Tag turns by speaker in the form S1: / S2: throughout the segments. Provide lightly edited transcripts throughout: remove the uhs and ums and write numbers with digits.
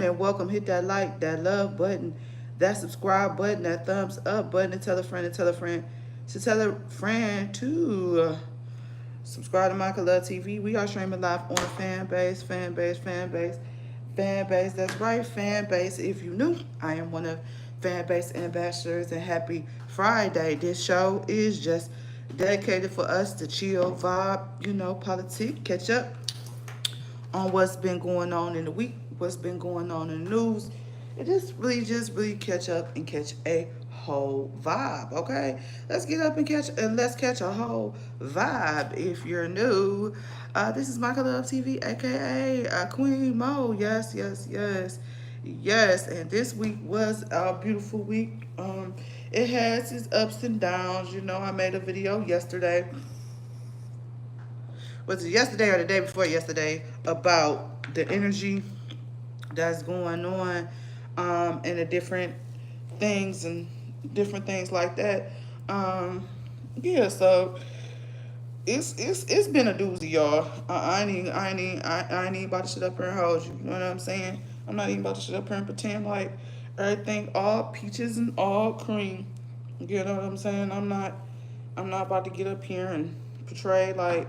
S1: and welcome. Hit that like, that love button, that subscribe button, that thumbs up button, and tell a friend, and tell a friend to tell a friend to subscribe to Michael Love TV. We are streaming live on Fanbase, Fanbase, Fanbase, Fanbase. That's right, Fanbase. If you knew, I am one of Fanbase ambassadors, and happy Friday. This show is just dedicated for us to chill, vibe, politic, catch up on what's been going on in the week, what's been going on in the news. It just really catch up and catch a whole vibe, okay? Let's get up and let's catch a whole vibe. If you're new, this is Michael Love TV, aka Queen Mo. Yes. And this week was a beautiful week. It has its ups and downs. I made a video yesterday. Was it yesterday or the day before yesterday about the energy that's going on, and the different things like that. Yeah, so it's been a doozy, y'all. I ain't about to sit up here and hold you. You know what I'm saying? I'm not even about to sit up here and pretend like everything all peaches and all cream. You know what I'm saying? I'm not about to get up here and portray like,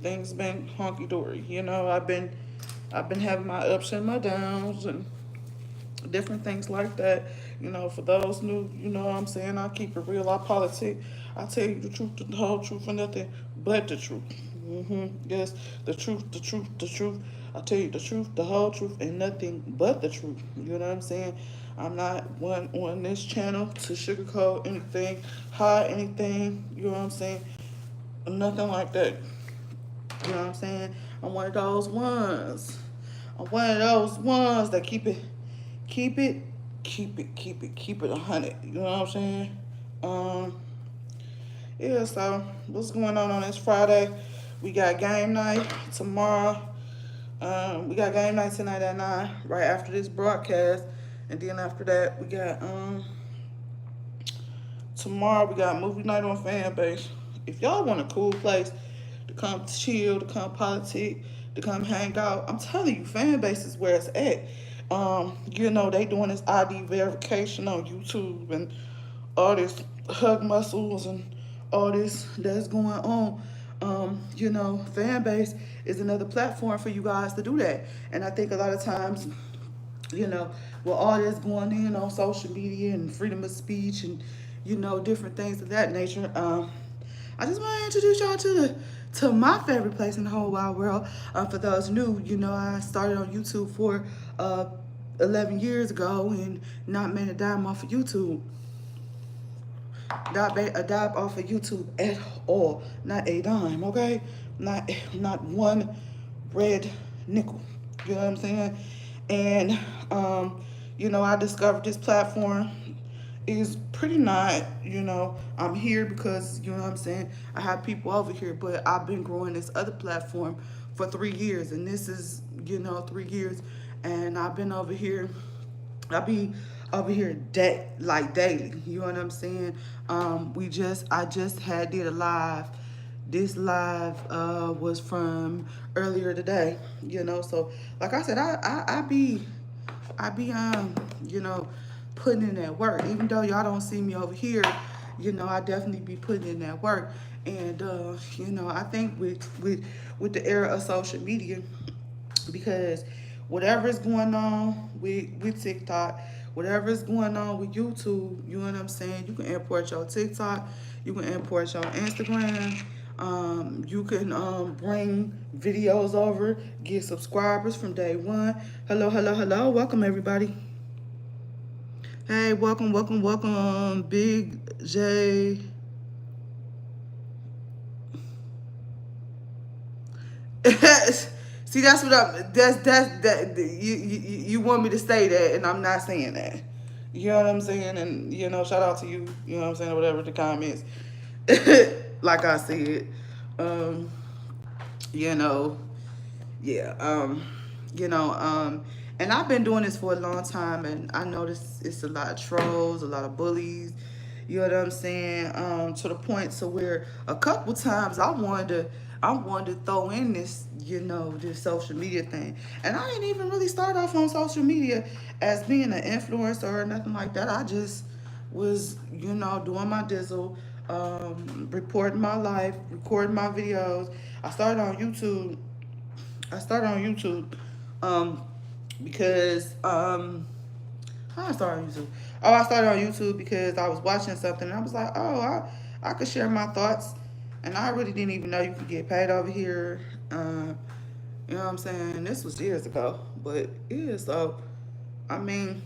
S1: things been honky dory. I've been having my ups and my downs and different things like that. For those new, what I'm saying, I keep it real. I politic. I tell you the truth, the whole truth, and nothing but the truth. Yes, the truth, the truth, the truth. I tell you the truth, the whole truth, and nothing but the truth. You know what I'm saying? I'm not one on this channel to sugarcoat anything, hide anything. You know what I'm saying? Nothing like that. You know what I'm saying? I'm one of those ones. I'm one of those ones that keep it 100. You know what I'm saying? Yeah, so what's going on this Friday? We got game night tomorrow. We got game night tonight at 9, right after this broadcast. And then after that, we got tomorrow we got movie night on Fanbase. If y'all want a cool place to come chill, to come politic, to come hang out, I'm telling you, Fanbase is where it's at. They doing this ID verification on YouTube and all this hug muscles and all this that's going on. Fanbase is another platform for you guys to do that. And I think a lot of times, with all this going in on social media and freedom of speech and, different things of that nature, I just want to introduce y'all to my favorite place in the whole wide world. For those new, I started on YouTube for 11 years ago and not made a dime off of YouTube. Not a dime off of YouTube at all. Not a dime, okay? Not one red nickel. You know what I'm saying? And I discovered this platform is pretty not, I'm here because, what I'm saying, I have people over here, but I've been growing this other platform for 3 years, and this is, 3 years, and I've been over here, I be over here daily, you know what I'm saying? I just did a live. This live was from earlier today, so like I said, I be putting in that work. Even though y'all don't see me over here, I definitely be putting in that work. And I think with the era of social media, because whatever is going on with TikTok, whatever is going on with YouTube, you know what I'm saying? You can import your TikTok, you can import your Instagram. You can bring videos over, get subscribers from day one. Hello. Welcome, everybody. Hey, welcome, Big J. See, that's what you want me to say that, and I'm not saying that. You know what I'm saying? And shout out to you. You know what I'm saying? Or whatever the comments. Like I said, um, you know, yeah, and I've been doing this for a long time, and I notice it's a lot of trolls, a lot of bullies. You know what I'm saying? To the point to where a couple times I wanted to throw in this, this social media thing. And I didn't even really start off on social media as being an influencer or nothing like that. I just was, doing my dizzle, reporting my life, recording my videos. I started on YouTube. I started on YouTube um, because how I started on YouTube. Oh, I started on YouTube because I was watching something and I was like, oh, I could share my thoughts. And I really didn't even know you could get paid over here. You know what I'm saying? This was years ago. But yeah, so, I mean,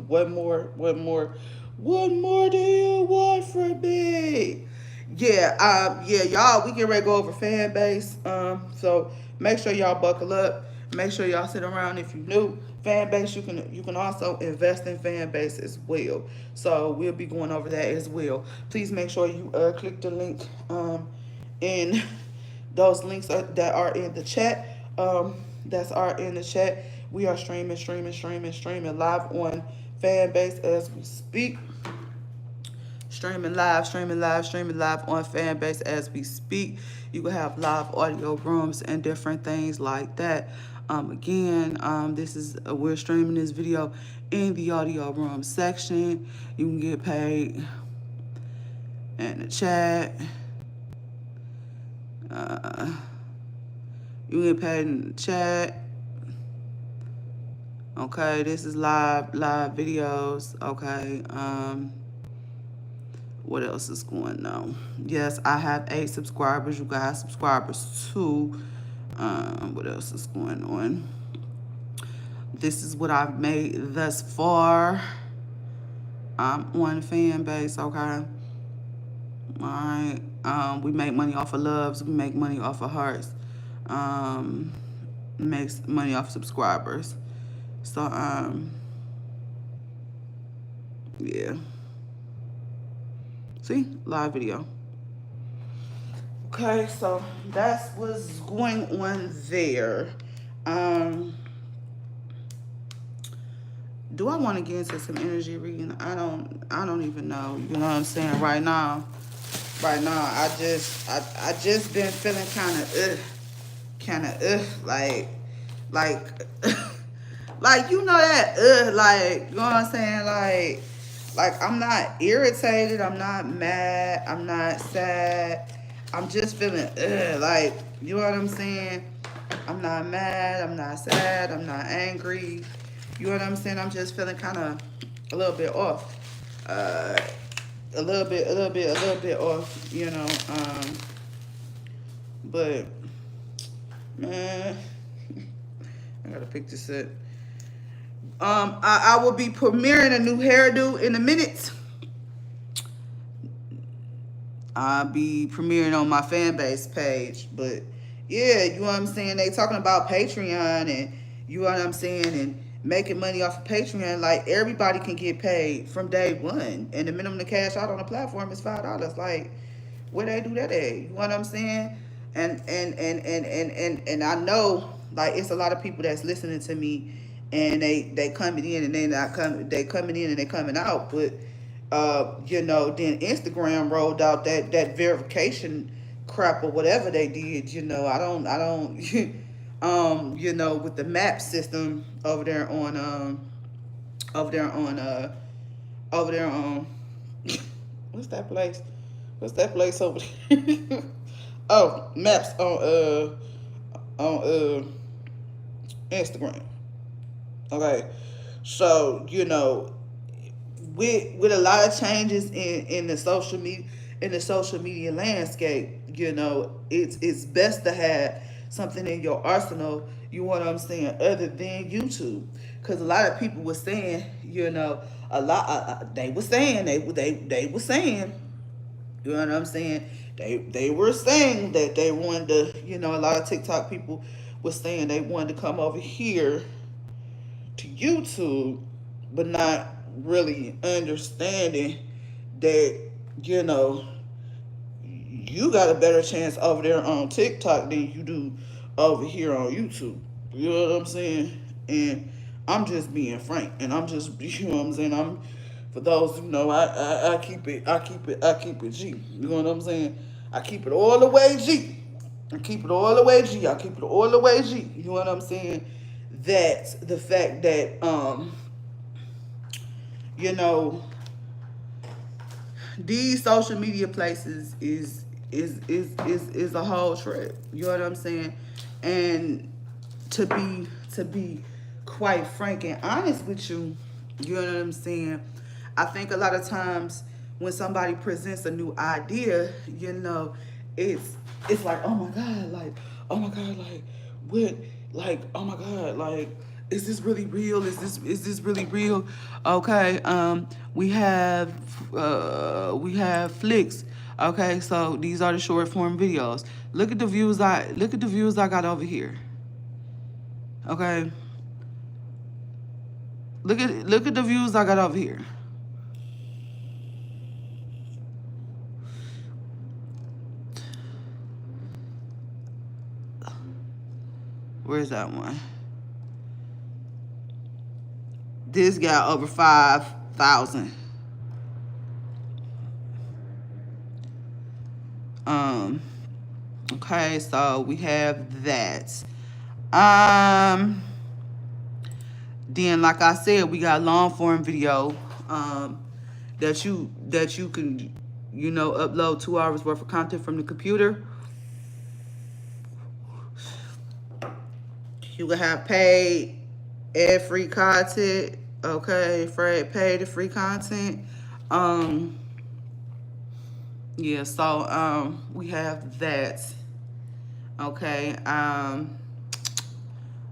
S1: what more do you want from me? Yeah, y'all, we get ready to go over fan base. So make sure y'all buckle up. Make sure y'all sit around. If you new fan base, you can also invest in fan base as well. So we'll be going over that as well. Please make sure you click the link in those links that are in the chat. That's are in the chat. We are streaming live on Fanbase as we speak. Streaming live on Fanbase as we speak. You can have live audio rooms and different things like that. Again, this is we're streaming this video in the audio room section. You can get paid in the chat. You get paid in the chat. Okay, this is live videos. Okay, what else is going on? Yes, I have 8 subscribers. You guys subscribers too. What else is going on? This is what I've made thus far. I'm on Fanbase. Okay. All right. We make money off of loves. We make money off of hearts. Makes money off subscribers. So yeah. See, live video. Okay, so that's what's going on there. Do I want to get into some energy reading? I don't even know. You know what I'm saying? Right now, I just been feeling kind of like like you know that like you know what I'm saying, like I'm not irritated, I'm not mad, I'm not sad, I'm just feeling like you know what I'm saying. I'm not mad, I'm not sad, I'm not angry. You know what I'm saying? I'm just feeling kind of a little bit off, a little bit off. But man, I gotta pick this up. I will be premiering a new hairdo in a minute. I'll be premiering on my fan base page. But yeah, you know what I'm saying? They talking about Patreon and you know what I'm saying, and making money off of Patreon. Like everybody can get paid from day one. And the minimum to cash out on the platform is $5. Like where they do that at? You know what I'm saying? And I know like it's a lot of people that's listening to me and they coming in and they coming in and they coming out, but then Instagram rolled out that verification crap or whatever they did. I don't with the map system over there on what's that place? What's that place over there? Oh, maps on Instagram. Okay, so with a lot of changes in the social media landscape, it's best to have something in your arsenal. You know what I'm saying, other than YouTube, because a lot of people were saying, a lot they were saying they were saying, you know what I'm saying, they were saying that they wanted to, a lot of TikTok people were saying they wanted to come over here to YouTube, but not really understanding that, you got a better chance over there on TikTok than you do over here on YouTube. You know what I'm saying? And I'm just being frank, and I'm just, you know what I'm saying. For those who know, I keep it G. You know what I'm saying? I keep it all the way G. I keep it all the way G. I keep it all the way G. You know what I'm saying? That the fact that you know, these social media places is a whole trip. You know what I'm saying? And to be quite frank and honest with you, you know what I'm saying? I think a lot of times when somebody presents a new idea, you know, it's it's like, oh my god, like what, like, oh my god, like, is this really real? Is this really real? Okay, we have flicks. Okay, so these are the short form videos. Look at the views I got over here. Okay, look at the views I got over here. Where's that one? This got over 5,000. Um, okay, so we have that. Um, then like I said, we got long form video that you can, upload 2 hours worth of content from the computer. You can have paid and free content. Okay, paid and free content. Um, yeah, so we have that. Okay.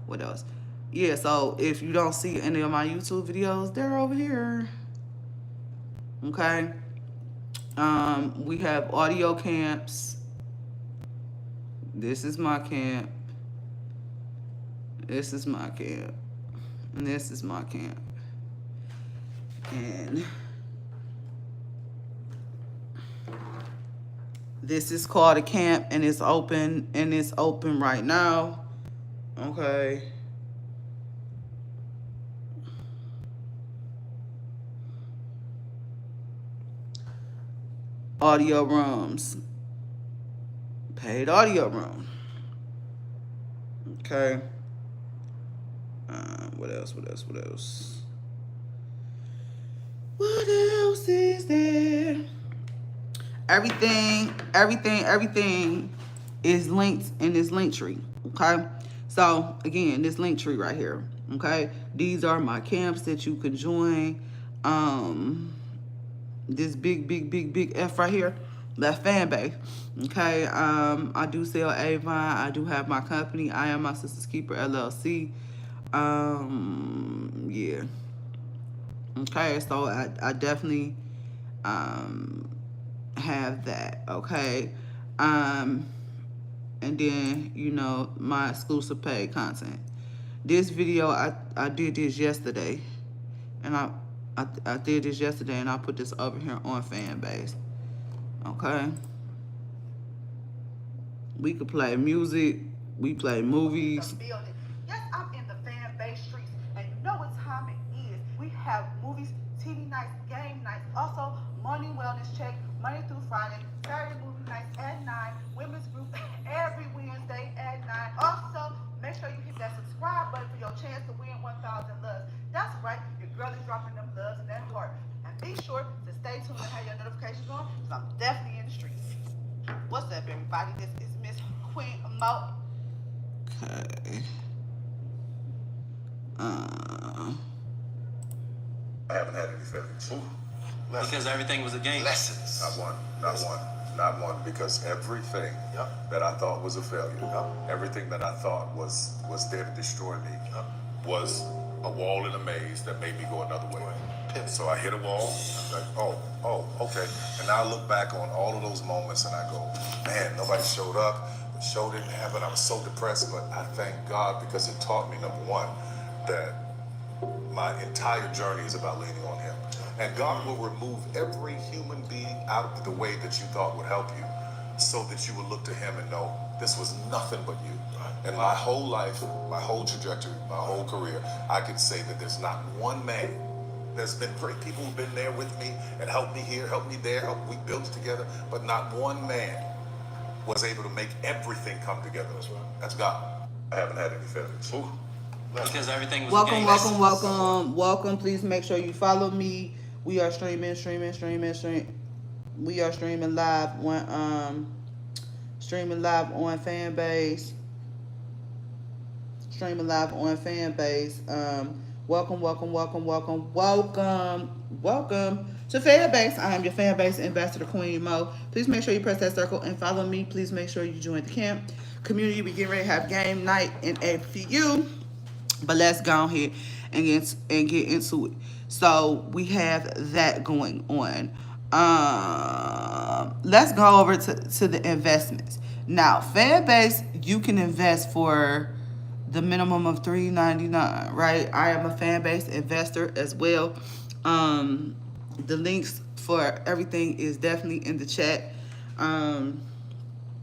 S1: What else? Yeah, so if you don't see any of my YouTube videos, they're over here. Okay. We have audio camps. This is my camp. This is my camp. And this is my camp. And this is called a camp, and it's open right now. Okay. Audio rooms. Paid audio room. Okay. What else? What else? What else? What else is there? Everything is linked in this link tree. Okay. So again, this link tree right here. Okay. These are my camps that you can join. This big F right here, that Fanbase. Okay. I do sell Avon. I do have my company. I am my sister's keeper LLC. Yeah. Okay. So I definitely have that. Okay. And then my exclusive paid content. This video I did this yesterday, and I did this yesterday, and I put this over here on Fanbase. Okay. We could play music. We play movies.
S2: Yes, I'm in the Fanbase streets, and you know what time it is. We have movies, TV nights, game nights, also morning wellness check, Monday through Friday, Saturday movie nights at 9, women's group every Wednesday at 9. Also, make sure you hit that subscribe button for your chance to win 1,000 loves. That's right, your girl is dropping them loves and that heart. And be sure to stay tuned and have your notifications on, because I'm definitely in the streets. What's up, everybody? This is Miss Queen Mo.
S1: Okay.
S3: I haven't had any failures.
S4: Because everything was a game.
S3: Lessons. Not one. Because everything that I thought was a failure, everything that I thought was there to destroy me, was a wall in a maze that made me go another way. So I hit a wall. I'm like, oh, okay. And now I look back on all of those moments and I go, man, nobody showed up. The show didn't happen. I was so depressed, but I thank God because it taught me, number one, that my entire journey is about leaning on Him. And God will remove every human being out of the way that you thought would help you, so that you will look to Him and know this was nothing but you. And my whole life, my whole trajectory, my whole career, I can say that there's not one man. There's been great people who've been there with me and helped me here, helped me there, we built it together, but not one man was able to make everything come together. That's right. That's God. I haven't had any failures. Ooh.
S4: Because everything was a
S1: Welcome,
S4: game.
S1: welcome, welcome, welcome. Please make sure you follow me. We are streaming. We are streaming live on Fanbase. Streaming live on Fanbase. Welcome to Fanbase. I am your Fanbase ambassador, Queen Mo. Please make sure you press that circle and follow me. Please make sure you join the camp community. We getting ready to have game night in a few. But let's go ahead and get into it. So we have that going on. Let's go over to the investments. Now, Fanbase, you can invest for the minimum of $3.99, right? I am a Fanbase investor as well. The links for everything is definitely in the chat.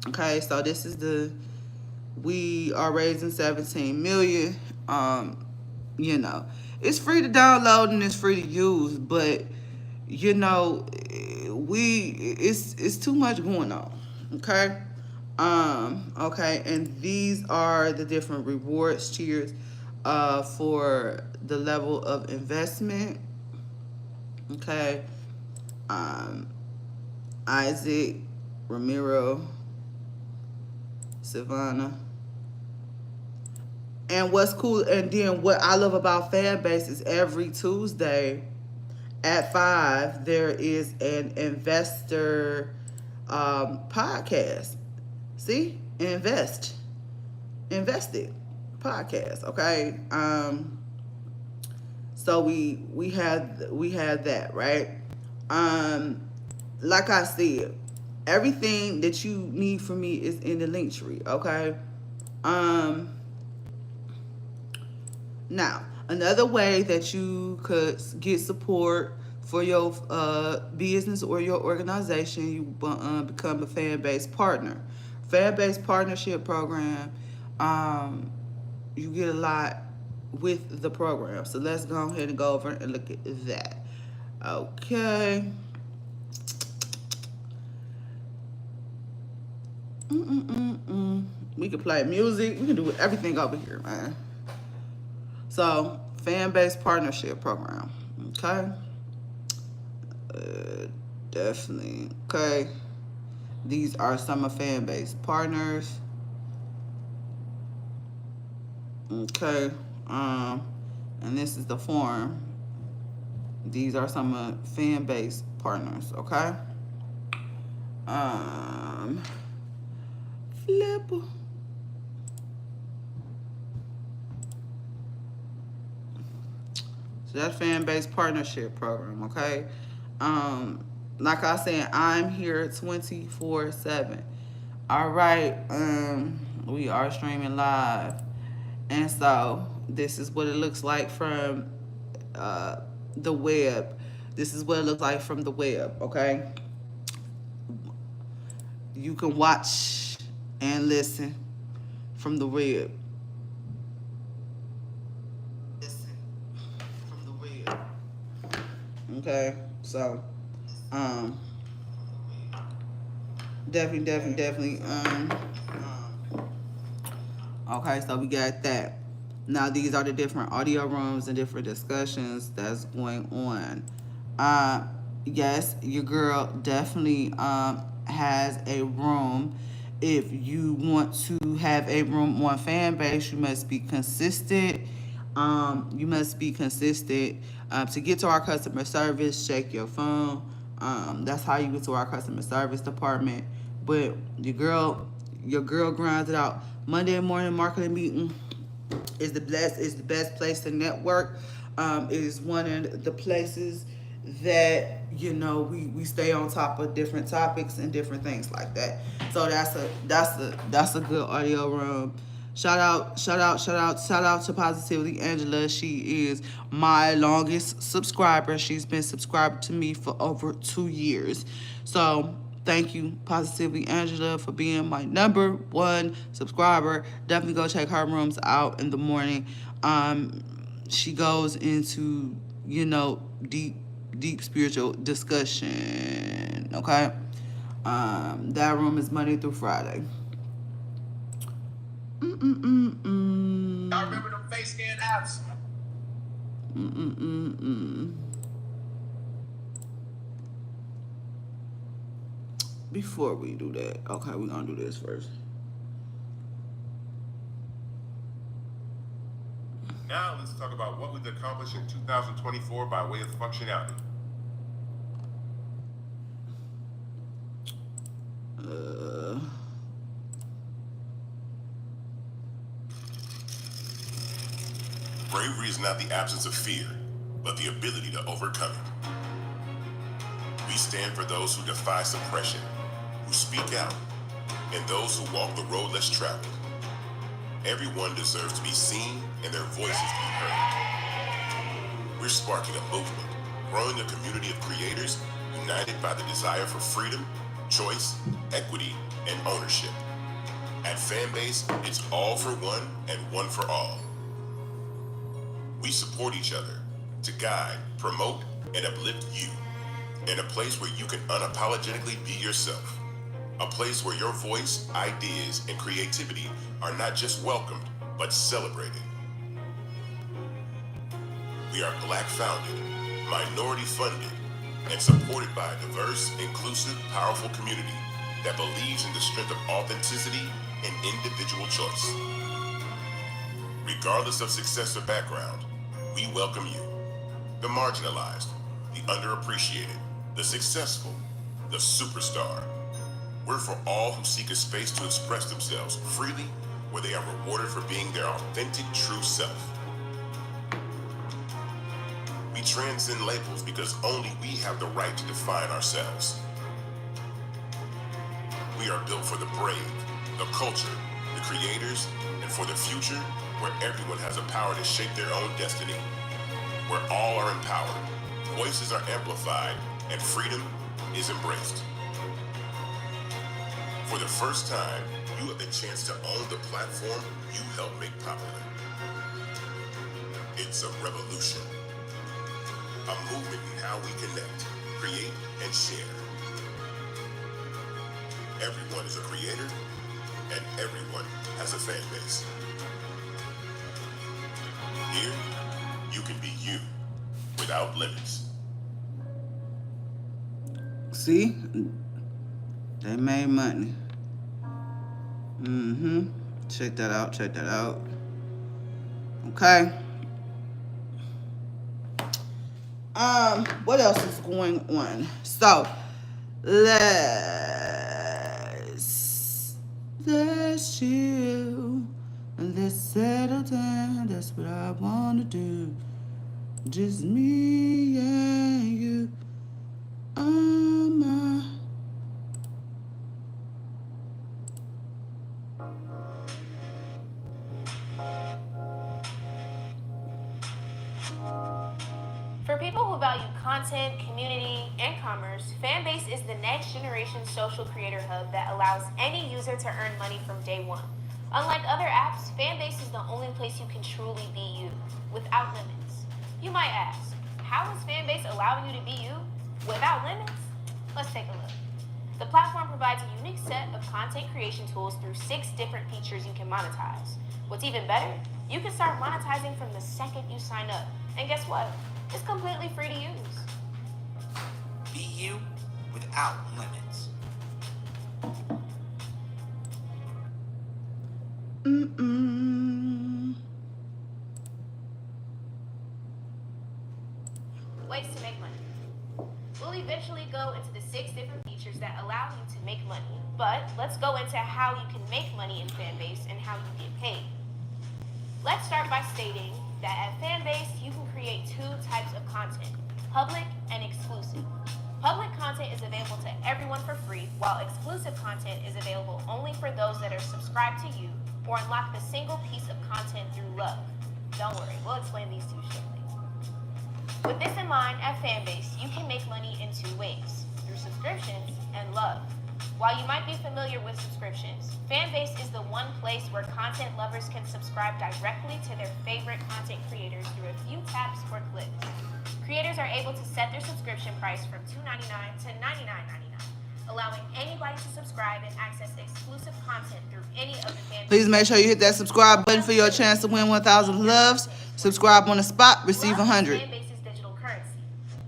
S1: Okay, so this is we are raising 17 million. You know, it's free to download and it's free to use, but you know, it's too much going on. Okay. Okay, and these are the different rewards tiers for the level of investment. Okay. Isaac, Ramiro, Savannah. And what's cool, and then what I love about Fanbase is every Tuesday at 5, there is an investor podcast. See? Invested podcast, okay? So we have that, right? Like I said, everything that you need from me is in the link tree, okay? Now, another way that you could get support for your business or your organization, you become a Fanbase partner. Fanbase partnership program, you get a lot with the program. So let's go ahead and go over and look at that. Okay. We can play music. We can do everything over here, man. So, Fanbase partnership program. Okay. Definitely. Okay. These are some of Fanbase partners. Okay. And this is the form. These are some of Fanbase partners. Okay. Flip. So that's Fanbase partnership program, okay? Like I said, I'm here 24/7. All right, we are streaming live, and so this is what it looks like from the web. This is what it looks like from the web, okay? You can watch and listen from the web. Okay, so definitely. Okay, so we got that. Now these are the different audio rooms and different discussions that's going on. Yes, your girl definitely has a room. If you want to have a room on Fanbase, you must be consistent. To get to our customer service. Check your phone. That's how you get to our customer service department. But your girl grinds it out. Monday morning marketing meeting is the best place to network. It is one of the places that we stay on top of different topics and different things like that. So that's a good audio room. Shout out to Positively Angela. She is my longest subscriber. She's been subscribed to me for over 2 years. So thank you, Positively Angela, for being my number 1 subscriber. Definitely go check her rooms out in the morning. She goes into, deep spiritual discussion. Okay. That room is Monday through Friday. Mm-mm-mm-mm.
S5: Y'all remember them face scan apps?
S1: Mm-mm-mm-mm. Before we do that, okay, we're gonna do this first.
S5: Now let's talk about what we've accomplished in 2024 by way of functionality. Bravery is not the absence of fear, but the ability to overcome it. We stand for those who defy suppression, who speak out, and those who walk the road less traveled. Everyone deserves to be seen and their voices to be heard. We're sparking a movement, growing a community of creators united by the desire for freedom, choice, equity, and ownership. At Fanbase, it's all for one and one for all. We support each other to guide, promote, and uplift you in a place where you can unapologetically be yourself. A place where your voice, ideas, and creativity are not just welcomed, but celebrated. We are Black founded, minority funded, and supported by a diverse, inclusive, powerful community that believes in the strength of authenticity and individual choice. Regardless of success or background, we welcome you. The marginalized, the underappreciated, the successful, the superstar. We're for all who seek a space to express themselves freely, where they are rewarded for being their authentic, true self. We transcend labels because only we have the right to define ourselves. We are built for the brave, the culture, the creators, and for the future where everyone has the power to shape their own destiny, where all are empowered, voices are amplified, and freedom is embraced. For the first time, you have the chance to own the platform you helped make popular. It's a revolution, a movement in how we connect, create, and share. Everyone is a creator, and everyone has a fan base. Here, you can be you without limits.
S1: See? They made money. Check that out, check that out. Okay. What else is going on? So, let's chill and let's settle down. That's what I wanna do. Just me and you.
S6: For people who value content, community, and commerce, Fanbase is the next generation social creator hub that allows any user to earn money from day one. Unlike other apps, Fanbase is the only place you can truly be you, without limits. You might ask, how is Fanbase allowing you to be you, without limits? Let's take a look. The platform provides a unique set of content creation tools through 6 different features you can monetize. What's even better, you can start monetizing from the second you sign up. And guess what? It's completely free to use.
S7: Be you without limits.
S6: Ways to make money. We'll eventually go into the 6 different features that allow you to make money, but let's go into how you can make money in Fanbase and how you get paid. Let's start by stating that at Fanbase, you can create 2 types of content, public and exclusive. Public content is available to everyone for free, while exclusive content is available only for those that are subscribed to you or unlock the single piece of content through luck. Don't worry, we'll explain these 2 shortly. With this in mind, at Fanbase, you can make money in 2 ways, through subscriptions and love. While you might be familiar with subscriptions, Fanbase is the one place where content lovers can subscribe directly to their favorite content creators through a few taps or clicks. Creators are able to set their subscription price from $2.99 to $99.99, allowing anybody to subscribe and access exclusive content through any of the fan.
S1: Please make sure you hit that subscribe button for your chance to win 1,000 loves. Subscribe on the spot, receive 100.
S6: Fanbase's digital currency.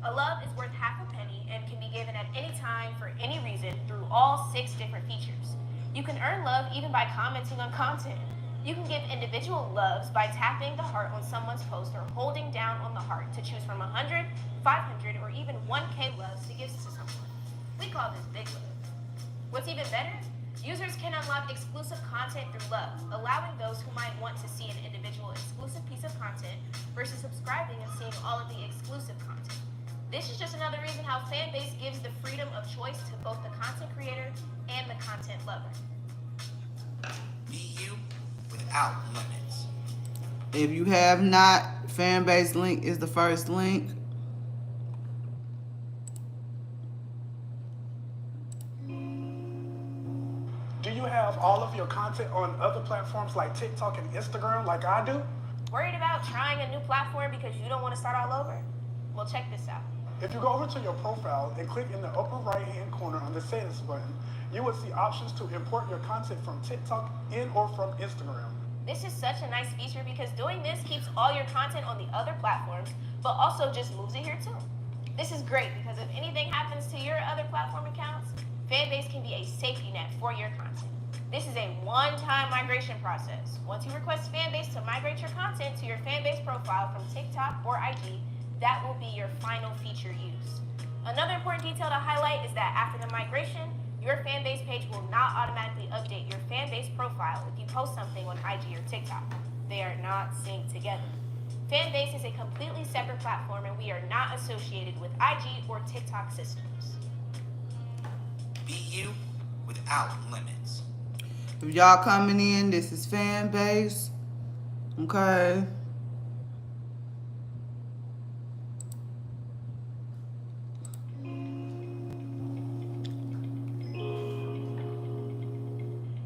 S6: A love is worth half a penny and can be given at any time for any reason through all 6 different features. You can earn love even by commenting on content. You can give individual loves by tapping the heart on someone's post or holding down on the heart to choose from 100, 500, or even 1K loves to give to someone. We call this big love. What's even better? Users can unlock exclusive content through love, allowing those who might want to see an individual exclusive piece of content versus subscribing and seeing all of the exclusive content. This is just another reason how Fanbase gives the freedom of choice to both the content creator and the content lover.
S7: Be you without limits.
S1: If you have not, Fanbase link is the first link.
S8: Do you have all of your content on other platforms like TikTok and Instagram like I do?
S6: Worried about trying a new platform because you don't want to start all over? Well, check this out.
S8: If you go over to your profile and click in the upper right-hand corner on the settings button, you will see options to import your content from TikTok and or from Instagram.
S6: This is such a nice feature because doing this keeps all your content on the other platforms, but also just moves it here too. This is great because if anything happens to your other platform accounts, Fanbase can be a safety net for your content. This is a one-time migration process. Once you request Fanbase to migrate your content to your Fanbase profile from TikTok or IG, that will be your final feature use. Another important detail to highlight is that after the migration, your Fanbase page will not automatically update your Fanbase profile if you post something on IG or TikTok. They are not synced together. Fanbase is a completely separate platform and we are not associated with IG or TikTok systems.
S7: Be you without limits.
S1: If y'all coming in, this is Fanbase. Okay.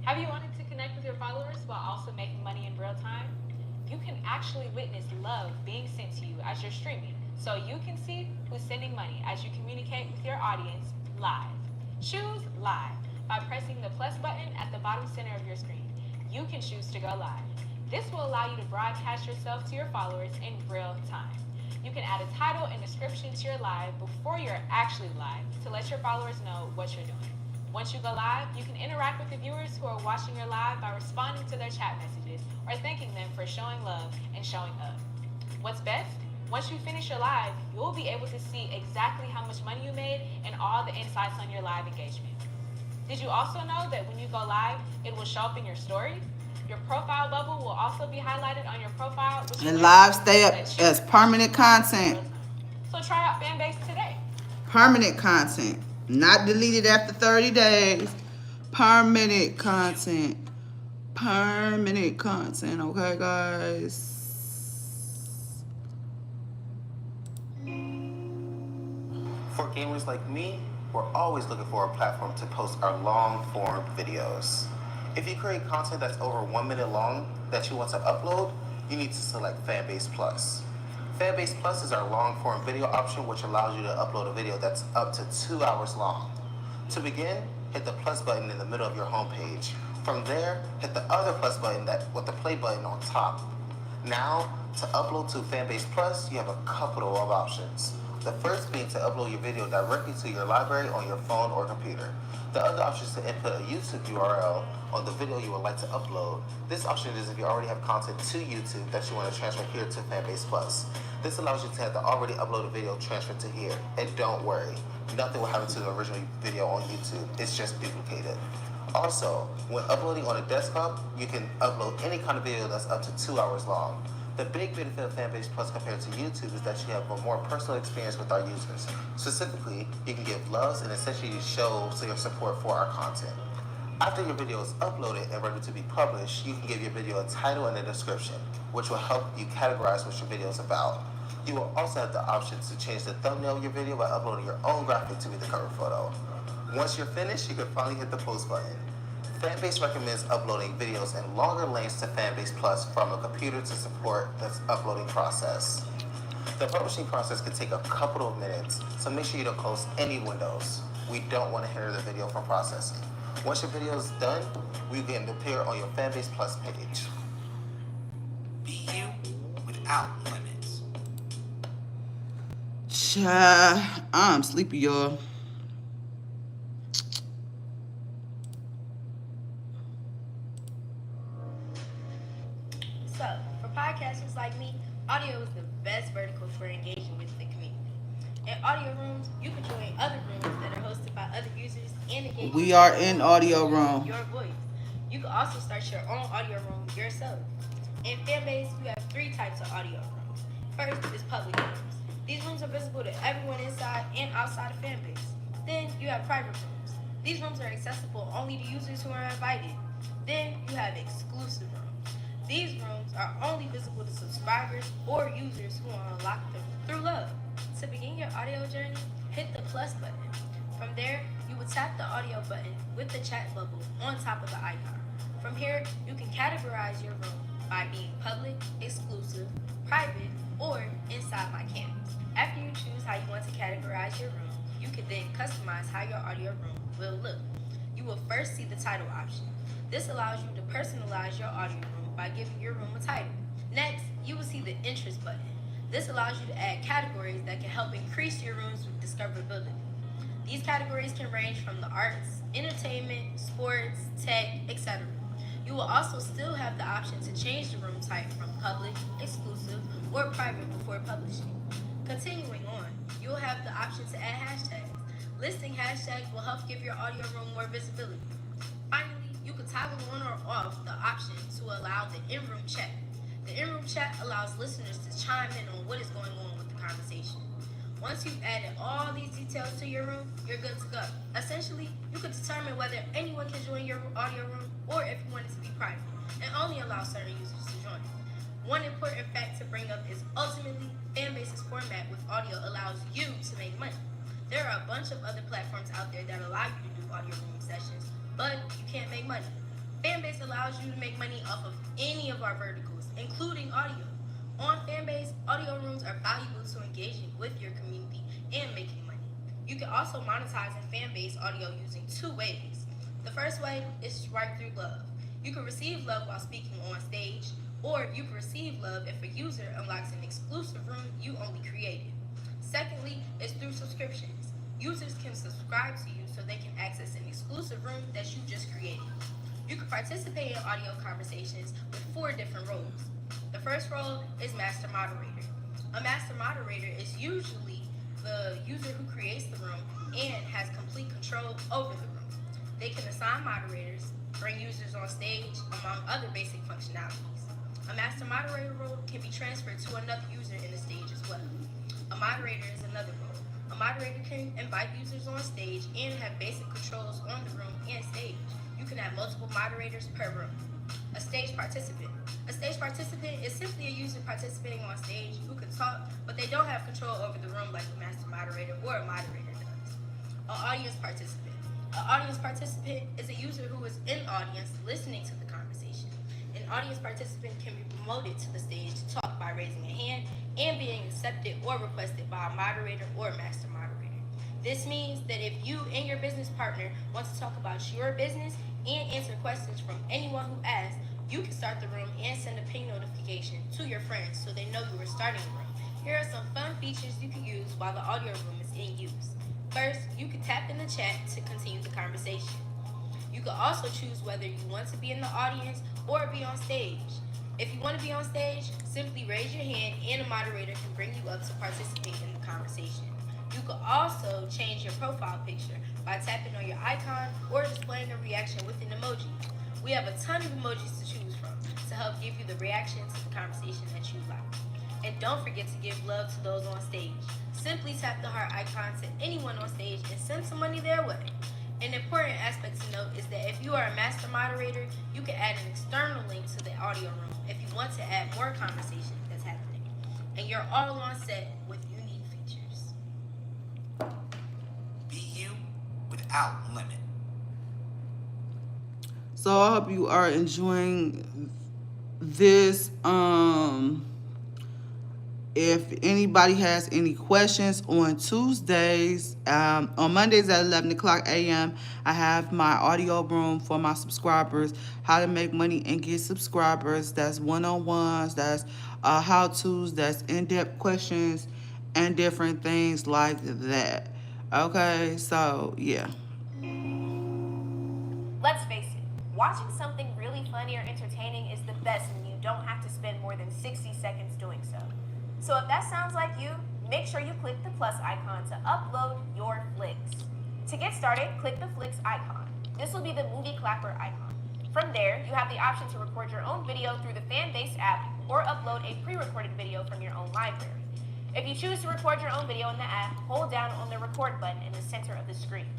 S9: Have you wanted to connect with your followers while also making money in real time? You can actually witness love being sent to you as you're streaming, so you can see who's sending money as you communicate with your audience live. Choose live by pressing the plus button at the bottom center of your screen. You can choose to go live. This will allow you to broadcast yourself to your followers in real time. You can add a title and description to your live before you're actually live to let your followers know what you're doing. Once you go live, you can interact with the viewers who are watching your live by responding to their chat messages or thanking them for showing love and showing up. What's best? Once you finish your live, you'll be able to see exactly how much money you made and all the insights on your live engagement. Did you also know that when you go live, it will show up in your story? Your profile bubble will also be highlighted on your profile.
S1: And live stay up as permanent content.
S9: So try out Fanbase today.
S1: Permanent content. Not deleted after 30 days. Permanent content. Permanent content. Okay, guys.
S10: For gamers like me, we're always looking for a platform to post our long-form videos. If you create content that's over 1 minute long that you want to upload, you need to select Fanbase Plus. Fanbase Plus is our long-form video option, which allows you to upload a video that's up to 2 hours long. To begin, hit the plus button in the middle of your homepage. From there, hit the other plus button with the play button on top. Now, to upload to Fanbase Plus, you have a couple of options. The first being to upload your video directly to your library on your phone or computer. The other option is to input a YouTube URL on the video you would like to upload. This option is if you already have content to YouTube that you want to transfer here to Fanbase Plus. This allows you to have the already uploaded video transferred to here. And don't worry, nothing will happen to the original video on YouTube. It's just duplicated. Also, when uploading on a desktop, you can upload any kind of video that's up to 2 hours long. The big benefit of Fanbase Plus compared to YouTube is that you have a more personal experience with our users. Specifically, you can give loves and essentially show your support for our content. After your video is uploaded and ready to be published, you can give your video a title and a description, which will help you categorize what your video is about. You will also have the option to change the thumbnail of your video by uploading your own graphic to be the cover photo. Once you're finished, you can finally hit the post button. Fanbase recommends uploading videos in longer lengths to Fanbase Plus from a computer to support the uploading process. The publishing process can take a couple of minutes, so make sure you don't close any windows. We don't want to hinder the video from processing. Once your video is done, we can appear on your Fanbase Plus page.
S7: Be you without limits.
S1: Child, I'm sleepy, y'all.
S6: So, for podcasters like me, audio is the best vertical for engaging with the community. In audio rooms, you can join other rooms that are hosted by other users and engage.
S1: We are in audio room.
S6: Your voice. You can also start your own audio room yourself. In Fanbase, you have 3 types of audio rooms. First is public rooms. These rooms are visible to everyone inside and outside of Fanbase. Then you have private rooms. These rooms are accessible only to users who are invited. Then you have exclusive rooms. These rooms are only visible to subscribers or users who unlock them through love. To begin your audio journey, hit the plus button. From there, you will tap the audio button with the chat bubble on top of the icon. From here, you can categorize your room by being public, exclusive, private, or inside my canvas. After you choose how you want to categorize your room, you can then customize how your audio room will look. You will first see the title option. This allows you to personalize your audio room by giving your room a title. Next, you will see the interest button. This allows you to add categories that can help increase your room's discoverability. These categories can range from the arts, entertainment, sports, tech, etc. You will also still have the option to change the room type from public, exclusive, or private before publishing. Continuing on, you'll have the option to add hashtags. Listing hashtags will help give your audio room more visibility. Finally, you can toggle on or off the option to allow the in-room chat. The in-room chat allows listeners to chime in on what is going on with the conversation. Once you've added all these details to your room, you're good to go. Essentially, you can determine whether anyone can join your audio room or if you want it to be private, and only allow certain users to join. One important fact to bring up is ultimately, Fanbase's format with audio allows you to make money. There are a bunch of other platforms out there that allow you to do audio room sessions, but you can't make money. Fanbase allows you to make money off of any of our verticals, including audio. On Fanbase, audio rooms are valuable to engaging with your community and making money. You can also monetize in Fanbase audio using 2 ways. The first way is right through love. You can receive love while speaking on stage, or you can receive love if a user unlocks an exclusive room you only created. Secondly, is through subscriptions. Users can subscribe to you so they can access an exclusive room that you just created. You can participate in audio conversations with 4 different roles. The first role is master moderator. A master moderator is usually the user who creates the room and has complete control over the room. They can assign moderators, bring users on stage, among other basic functionalities. A master moderator role can be transferred to another user in the stage as well. A moderator is another role. A moderator can invite users on stage and have basic controls on the room and stage. You can have multiple moderators per room. A stage participant. A stage participant is simply a user participating on stage who can talk, but they don't have control over the room like a master moderator or a moderator does. An audience participant. An audience participant is a user who is in the audience listening to the conversation. An audience participant can be promoted to the stage to talk by raising a hand and being accepted or requested by a moderator or a master moderator. This means that if you and your business partner want to talk about your business and answer questions from anyone who asks, you can start the room and send a ping notification to your friends so they know you are starting the room. Here are some fun features you can use while the audio room is in use. First, you can tap in the chat to continue the conversation. You can also choose whether you want to be in the audience or be on stage. If you want to be on stage, simply raise your hand and a moderator can bring you up to participate in the conversation. You can also change your profile picture by tapping on your icon or displaying a reaction with an emoji. We have a ton of emojis to choose from to help give you the reaction to the conversation that you like. And don't forget to give love to those on stage. Simply tap the heart icon to anyone on stage and send some money their way. An important aspect to note is that if you are a master moderator, you can add an external link to the audio room if you want to add more conversation that's happening. And you're all on set with unique features.
S7: Be you without limit.
S1: So I hope you are enjoying this If anybody has any questions on Tuesdays, on Mondays at 11 o'clock a.m., I have my audio room for my subscribers, how to make money and get subscribers. That's one-on-ones, that's how-tos, that's in-depth questions, and different things like that. Okay, so yeah.
S6: Let's face it, watching something really funny or entertaining is the best and you don't have to spend more than 60 seconds doing so. So if that sounds like you, make sure you click the plus icon to upload your flicks. To get started, click the flicks icon. This will be the movie clapper icon. From there, you have the option to record your own video through the Fanbase app or upload a pre-recorded video from your own library. If you choose to record your own video in the app, hold down on the record button in the center of the screen.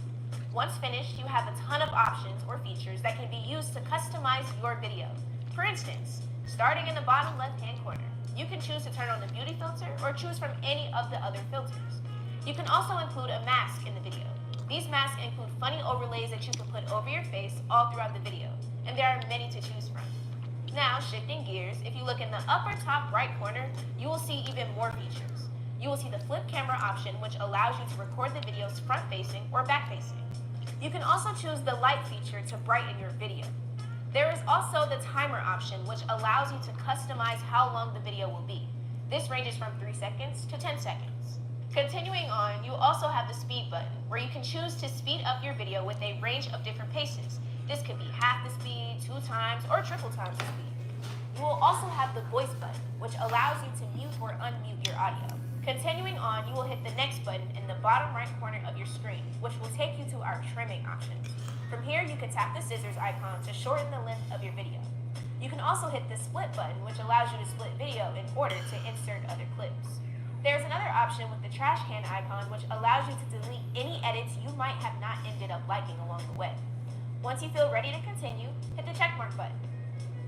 S6: Once finished, you have a ton of options or features that can be used to customize your video. For instance, starting in the bottom left-hand corner, you can choose to turn on the beauty filter or choose from any of the other filters. You can also include a mask in the video. These masks include funny overlays that you can put over your face all throughout the video, and there are many to choose from. Now, shifting gears, if you look in the upper top right corner, you will see even more features. You will see the flip camera option, which allows you to record the videos front-facing or back-facing. You can also choose the light feature to brighten your video. There is also the timer option, which allows you to customize how long the video will be. This ranges from 3 seconds to 10 seconds. Continuing on, you also have the speed button, where you can choose to speed up your video with a range of different paces. This could be half the speed, 2 times, or triple times the speed. You will also have the voice button, which allows you to mute or unmute your audio. Continuing on, you will hit the next button in the bottom right corner of your screen, which will take you to our trimming options. From here, you can tap the scissors icon to shorten the length of your video. You can also hit the split button, which allows you to split video in order to insert other clips. There's another option with the trash can icon, which allows you to delete any edits you might have not ended up liking along the way. Once you feel ready to continue, hit the checkmark button.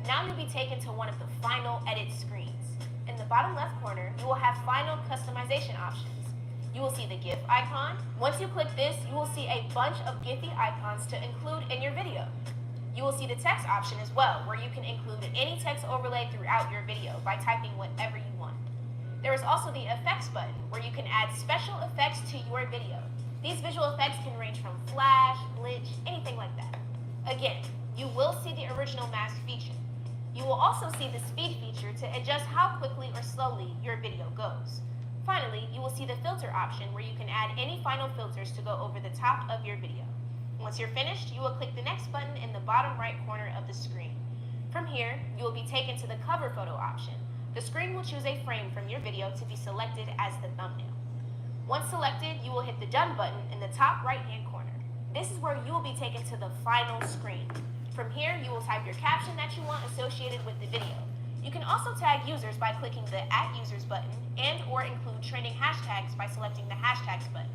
S6: Now you'll be taken to one of the final edit screens. In the bottom left corner, you will have final customization options. You will see the GIF icon. Once you click this, you will see a bunch of Giphy icons to include in your video. You will see the text option as well, where you can include any text overlay throughout your video by typing whatever you want. There is also the effects button, where you can add special effects to your video. These visual effects can range from flash, glitch, anything like that. Again, you will see the original mask feature. You will also see the speed feature to adjust how quickly or slowly your video goes. Finally, you will see the filter option, where you can add any final filters to go over the top of your video. Once you're finished, you will click the next button in the bottom right corner of the screen. From here, you will be taken to the cover photo option. The screen will choose a frame from your video to be selected as the thumbnail. Once selected, you will hit the done button in the top right-hand corner. This is where you will be taken to the final screen. From here, you will type your caption that you want associated with the video. You can also tag users by clicking the @users button and or include trending hashtags by selecting the hashtags button.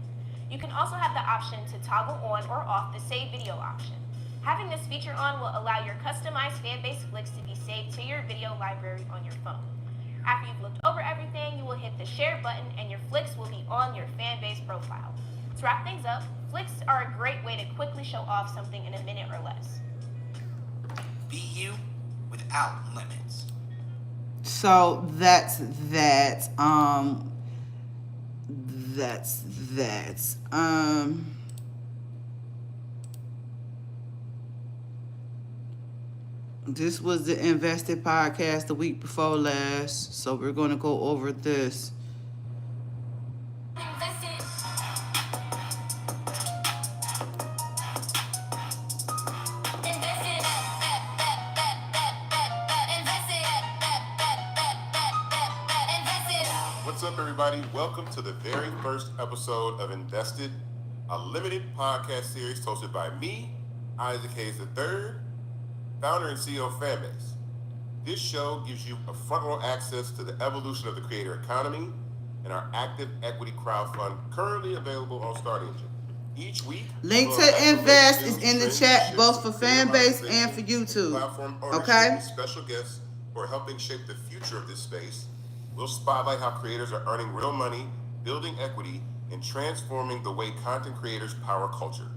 S6: You can also have the option to toggle on or off the save video option. Having this feature on will allow your customized Fanbase flicks to be saved to your video library on your phone. After you've looked over everything, you will hit the share button and your flicks will be on your Fanbase profile. To wrap things up, flicks are a great way to quickly show off something in a minute or less.
S7: Be you without limits.
S1: So that's that. That's that. This was the Invested podcast the week before last, so we're gonna go over this.
S5: What's up, everybody? Welcome to the very first episode of Invested, a limited podcast series hosted by me, Isaac Hayes III, founder and CEO of Fanbase. This show gives you a front row access to the evolution of the creator economy and our active equity crowdfund currently available on Start Engine. Each week,
S1: Link to invest is in the chat, both for Fanbase and for YouTube.
S5: Platform ownership
S1: Okay?
S5: and special guests who are helping shape the future of this space. We'll spotlight how creators are earning real money, building equity, and transforming the way content creators power culture.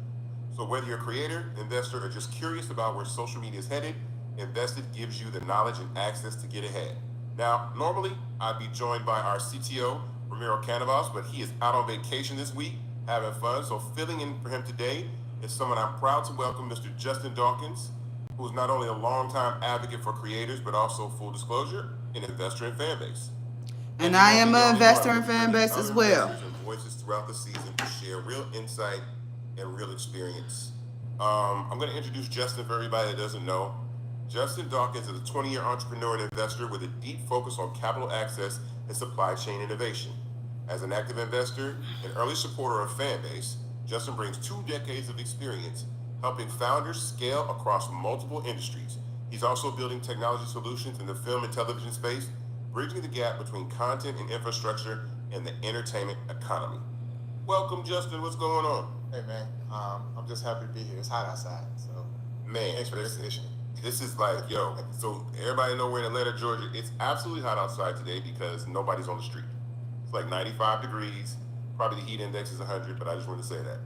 S5: So whether you're a creator, investor, or just curious about where social media is headed, Invested gives you the knowledge and access to get ahead. Now, normally, I'd be joined by our CTO, Ramiro Canavas, but he is out on vacation this week, having fun. So filling in for him today is someone I'm proud to welcome, Mr. Justin Dawkins, who is not only a longtime advocate for creators, but also, full disclosure, an investor in Fanbase.
S1: And I am an investor in Fanbase as well.
S5: And voices throughout the season to share real insight and real experience. I'm going to introduce Justin for everybody that doesn't know. Justin Dawkins is a 20-year entrepreneur and investor with a deep focus on capital access and supply chain innovation. As an active investor and early supporter of Fanbase, Justin brings 2 decades of experience helping founders scale across multiple industries. He's also building technology solutions in the film and television space, bridging the gap between content and infrastructure and the entertainment economy. Welcome, Justin. What's going on?
S11: Hey, man. I'm just happy to be here. It's hot outside, so
S5: Man,
S11: thanks for the recognition.
S5: this is like, yo, so everybody know we're in Atlanta, Georgia. It's absolutely hot outside today because nobody's on the street. It's like 95 degrees. Probably the heat index is 100, but I just wanted to say that.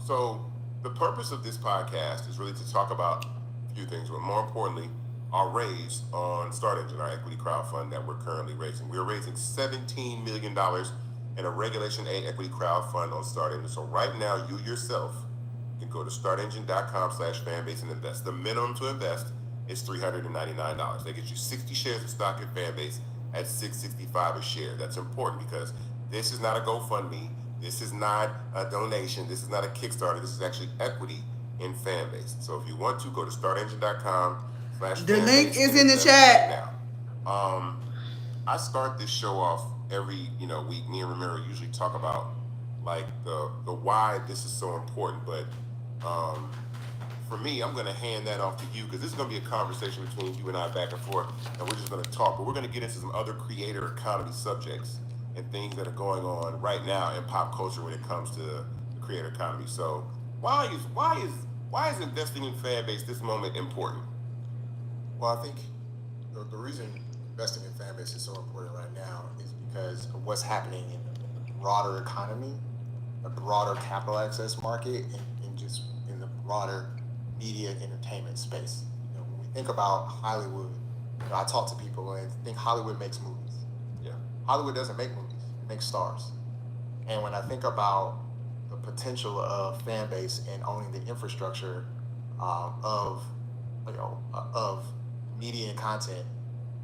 S5: So the purpose of this podcast is really to talk about a few things, but more importantly, our raise on Start Engine, our equity crowdfund that we're currently raising. We're raising $17 million in a Regulation A equity crowdfund on Start Engine. So right now, you yourself can go to startengine.com/fanbase and invest. The minimum to invest is $399. They get you 60 shares of stock in Fanbase at $665 a share. That's important because this is not a GoFundMe. This is not a donation. This is not a Kickstarter. This is actually equity in Fanbase. So if you want to, go to startengine.com/fanbase.
S1: The link is
S5: and
S1: in the
S5: invest
S1: chat.
S5: right now. I start this show off every week. Me and Ramiro usually talk about like the why this is so important, but for me, I'm going to hand that off to you because this is going to be a conversation between you and I back and forth, and we're just going to talk. But we're going to get into some other creator economy subjects and things that are going on right now in pop culture when it comes to the creator economy. So why is investing in Fanbase this moment important?
S11: Well, I think the reason investing in Fanbase is so important right now is because of what's happening in the broader economy, the broader capital access market, and just in the broader media entertainment space. When we think about Hollywood, I talk to people and think Hollywood makes movies.
S5: Yeah.
S11: Hollywood doesn't make movies; it makes stars. And when I think about the potential of Fanbase and owning the infrastructure of media and content,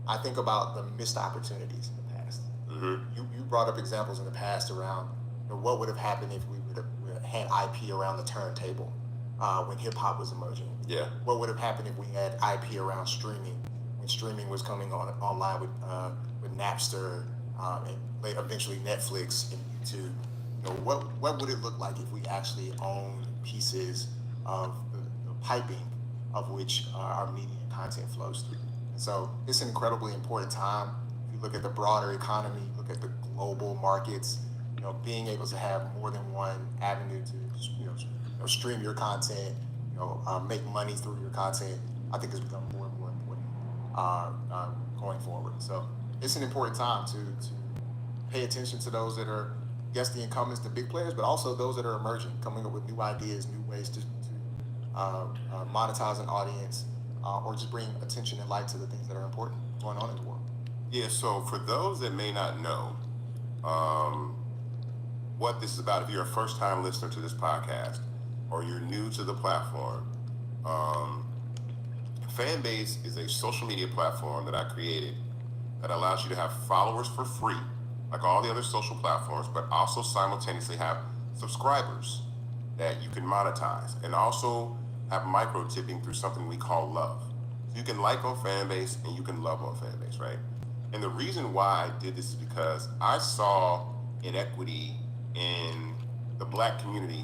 S11: I think about the missed opportunities in the past.
S5: Mm-hmm.
S11: You brought up examples in the past around what would have happened if we would have had IP around the turntable when hip hop was emerging.
S5: Yeah.
S11: What would have happened if we had IP around streaming when streaming was coming online with Napster and eventually Netflix and YouTube? What would it look like if we actually owned pieces of the piping of which our media and content flows through? And so it's an incredibly important time. If you look at the broader economy, look at the global markets, being able to have more than one avenue to stream your content, make money through your content, I think has become more and more important going forward. So it's an important time to pay attention to those that are, yes, the incumbents, the big players, but also those that are emerging, coming up with new ideas, new ways to monetize an audience, or just bring attention and light to the things that are important going on in the world.
S5: Yeah, so for those that may not know what this is about, if you're a first-time listener to this podcast or you're new to the platform, Fanbase is a social media platform that I created that allows you to have followers for free, like all the other social platforms, but also simultaneously have subscribers that you can monetize, and also have micro tipping through something we call love. So you can like on Fanbase and you can love on Fanbase, right? And the reason why I did this is because I saw inequity in the Black community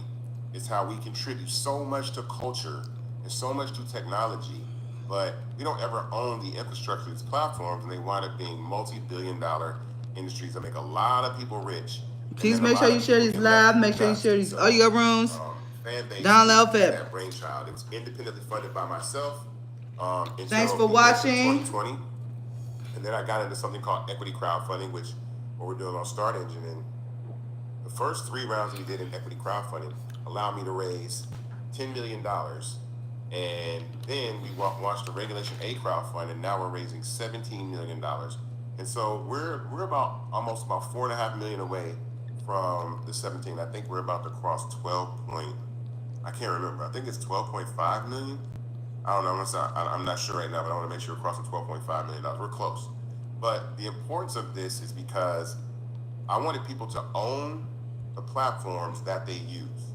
S5: is how we contribute so much to culture and so much to technology, but we don't ever own the infrastructure of these platforms, and they wind up being multi-billion-dollar industries that make a lot of people rich.
S1: Please make sure you share these live. Make sure you share these audio rooms.
S5: Fanbase
S1: Download
S5: is
S1: it.
S5: that brainchild. It was independently funded by myself.
S1: Thanks for watching.
S5: 2020, and then I got into something called equity crowdfunding, which what we're doing on Start Engine. And the first 3 rounds we did in equity crowdfunding allowed me to raise $10 million And then we launched the Regulation A crowdfund, and now we're raising $17 million. And so we're about almost about $4.5 million away from the 17. I think we're about to cross 12 point. I can't remember. I think it's 12.5 million. I don't know. I'm not sure right now, but I want to make sure we're crossing $12.5 million. We're close. But the importance of this is because I wanted people to own the platforms that they use,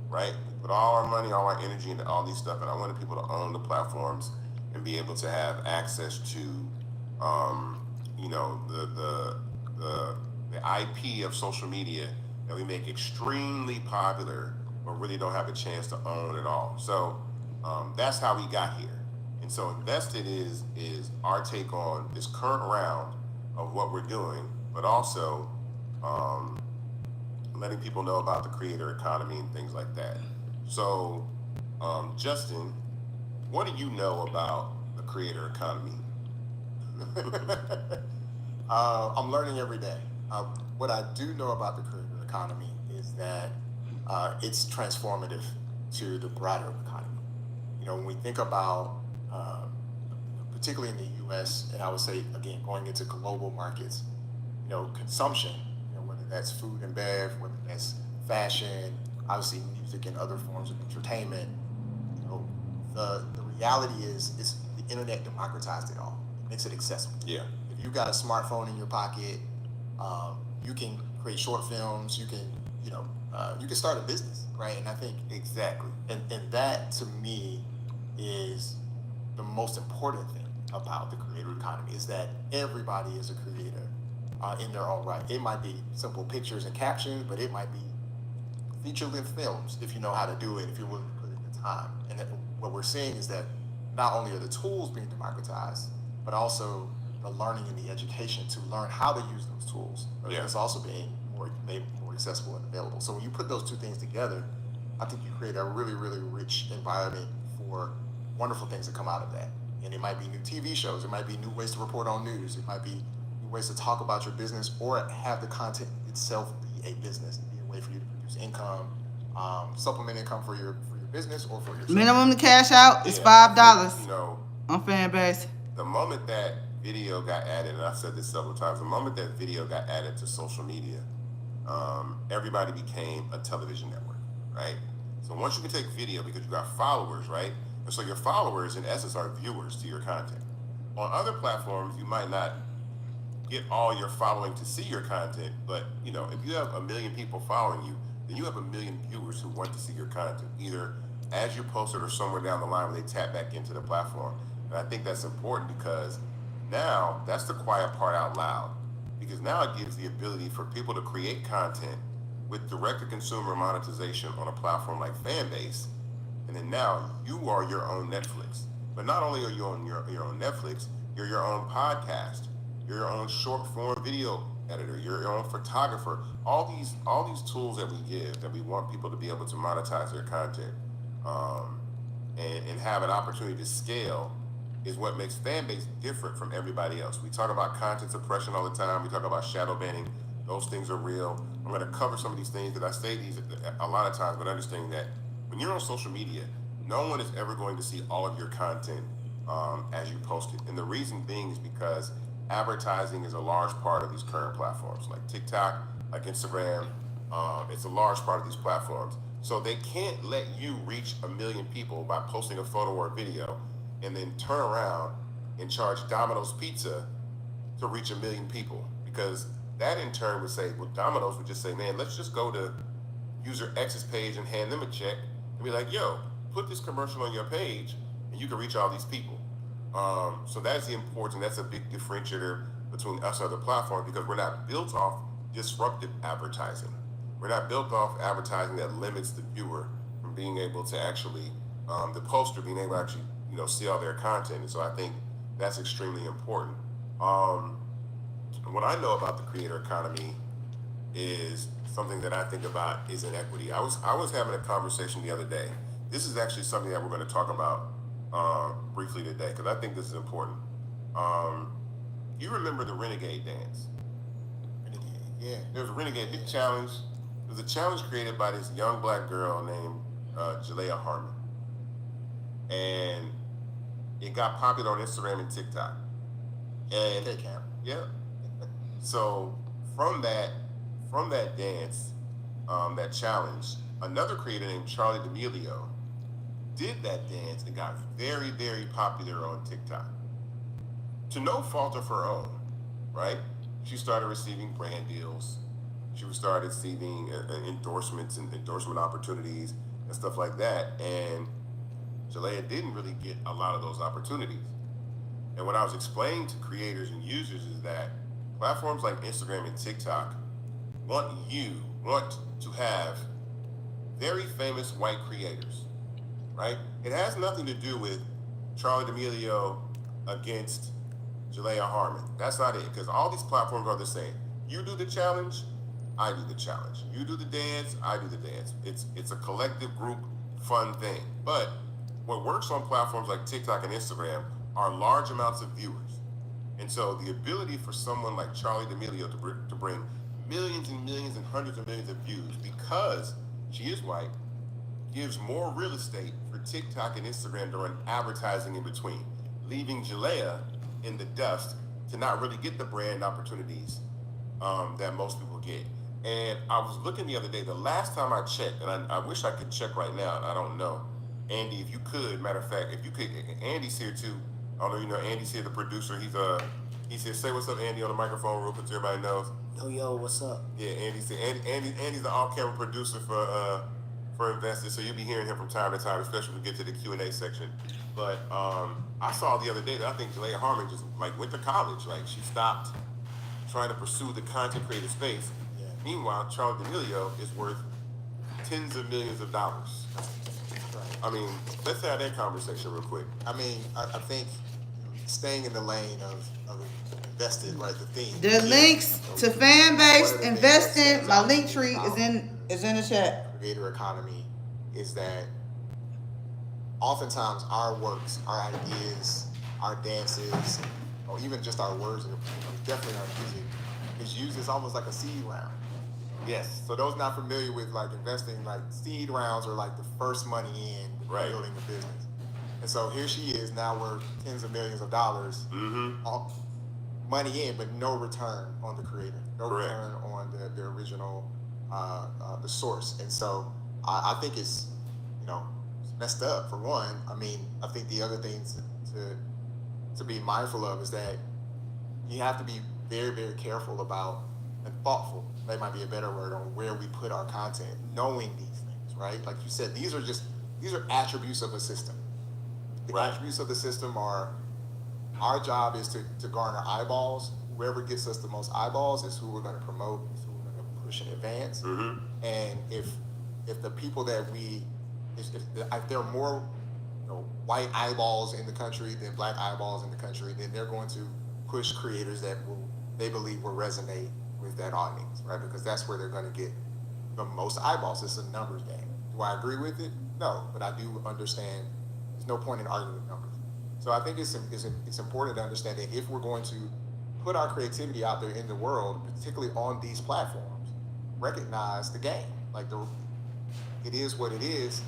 S5: right? We put all our money, all our energy into all these stuff, and I wanted people to own the platforms and be able to have access to, you know, the IP of social media that we make extremely popular, but really don't have a chance to own at all. So that's how we got here. And so Invested is our take on this current round of what we're doing, but also letting people know about the creator economy and things like that. So, Justin, what do you know about the creator economy?
S11: I'm learning every day. What I do know about the creator economy is that it's transformative to the broader economy. You know, when we think about, particularly in the U.S., and I would say, again, going into global markets, you know, consumption, you know, whether that's food and bev, whether that's fashion, obviously music and other forms of entertainment, you know, the reality is the internet democratized it all. It makes it accessible.
S5: Yeah.
S11: If you got a smartphone in your pocket, you can create short films, you can, you know, you can start a business, right? And I think
S5: Exactly.
S11: and that to me is the most important thing about the creator economy, is that everybody is a creator in their own right. It might be simple pictures and captions, but it might be feature-length films if you know how to do it, if you're willing to put in the time. And what we're seeing is that not only are the tools being democratized, but also the learning and the education to learn how to use those tools.
S5: Yeah.
S11: It's also being made more accessible and available. So when you put those two things together, I think you create a really, really rich environment for wonderful things that come out of that. And it might be new TV shows, it might be new ways to report on news, it might be new ways to talk about your business, or have the content itself be a business, be a way for you to produce income, supplement income for your business or for yourself.
S1: Minimum to cash out is
S5: Yeah,
S1: $5
S5: you know,
S1: on Fanbase.
S5: the moment that video got added, and I've said this several times, the moment that video got added to social media, everybody became a television network, right? So once you can take video, because you got followers, right? And so your followers, in essence, are viewers to your content. On other platforms, you might not get all your following to see your content, but you know, if you have 1 million people following you, then you have 1 million viewers who want to see your content, either as you post it or somewhere down the line when they tap back into the platform. And I think that's important because now that's the quiet part out loud, because now it gives the ability for people to create content with direct-to-consumer monetization on a platform like Fanbase, and then now you are your own Netflix. But not only are you on your own Netflix, you're your own podcast, you're your own short-form video editor, you're your own photographer. All these tools that we give, that we want people to be able to monetize their content, and have an opportunity to scale, is what makes Fanbase different from everybody else. We talk about content suppression all the time. We talk about shadow banning. Those things are real. I'm going to cover some of these things, because I say these a lot of times, but understanding that when you're on social media, no one is ever going to see all of your content as you post it. And the reason being is because advertising is a large part of these current platforms, like TikTok, like Instagram. It's a large part of these platforms. So they can't let you reach 1 million people by posting a photo or a video and then turn around and charge Domino's Pizza to reach 1 million people, because that in turn would say, well, Domino's would just say, man, let's just go to user X's page and hand them a check and be like, yo, put this commercial on your page and you can reach all these people. So that's the importance. That's a big differentiator between us and other platforms, because we're not built off disruptive advertising. We're not built off advertising that limits the viewer from being able to actually, the poster being able to actually, you know, see all their content. And so I think that's extremely important. What I know about the creator economy is something that I think about is inequity. I was having a conversation the other day. This is actually something that we're going to talk about briefly today, because I think this is important. You remember the Renegade dance?
S11: Renegade, yeah.
S5: There was a Renegade big challenge. It was a challenge created by this young black girl named Jalea Harmon. and it got popular on Instagram and TikTok. And yeah. So from that dance, that challenge, another creator named Charlie D'Amelio did that dance and got very, very popular on TikTok. To no fault of her own, right? She started receiving brand deals. She started receiving endorsements and endorsement opportunities and stuff like that. And Jalea didn't really get a lot of those opportunities. And what I was explaining to creators and users is that platforms like Instagram and TikTok want to have very famous white creators, right? It has nothing to do with Charlie D'Amelio against Jalea Harmon. That's not it, because all these platforms are the same. You do the challenge, I do the challenge. You do the dance, I do the dance. It's a collective group fun thing. But what works on platforms like TikTok and Instagram are large amounts of viewers. And so the ability for someone like Charlie D'Amelio to bring millions and millions and hundreds of millions of views because she is white gives more real estate for TikTok and Instagram to run advertising in between, leaving Jalea in the dust to not really get the brand opportunities that most people get. And I was looking the other day, the last time I checked, and I wish I could check right now, and I don't know. Andy, if you could, matter of fact, if you could, Andy's here too. I don't know, you know, Andy's here, the producer. He's here. Say what's up, Andy, on the microphone real quick so everybody knows.
S12: Yo, what's up?
S5: Yeah, Andy's the off-camera producer for investors, so you'll be hearing him from time to time, especially when we get to the Q&A section. But I saw the other day that I think Jalea Harmon just went to college. Like, she stopped trying to pursue the content creator space. Yeah. Meanwhile, Charlie D'Amelio is worth tens of millions of dollars.
S11: Right.
S5: I mean, let's have that conversation real quick.
S11: I mean, I think staying in the lane of invested, right? The theme.
S1: The links to Fanbase, investing, my link tree is in the chat.
S11: Creator economy is that oftentimes our works, our ideas, our dances, or even just our words, definitely our music, is used as almost like a seed round.
S5: Yes.
S11: So those not familiar with like investing, like seed rounds are like the first money in building the business. And so here she is now worth tens of millions of dollars, money in, but no return on the creator, no return on the original, the source. And so I think it's, it's messed up for one. I mean, I think the other thing to be mindful of is that you have to be very, very careful about and thoughtful, that might be a better word, on where we put our content, knowing these things, right? Like you said, these are attributes of a system. The attributes of the system are, our job is to garner eyeballs. Whoever gets us the most eyeballs is who we're going to promote, is who we're going to push and advance. Mm-hmm. And if the people that if there are more white eyeballs in the country than black eyeballs in the country, then they're going to push creators that they believe will resonate with that audience, right? Because that's where they're going to get the most eyeballs. It's a numbers game. Do I agree with it? No, but I do understand there's no point in arguing with numbers. So I think it's important to understand that if we're going to put our creativity out there in the world, particularly on these platforms, recognize the game. Like it is what it is.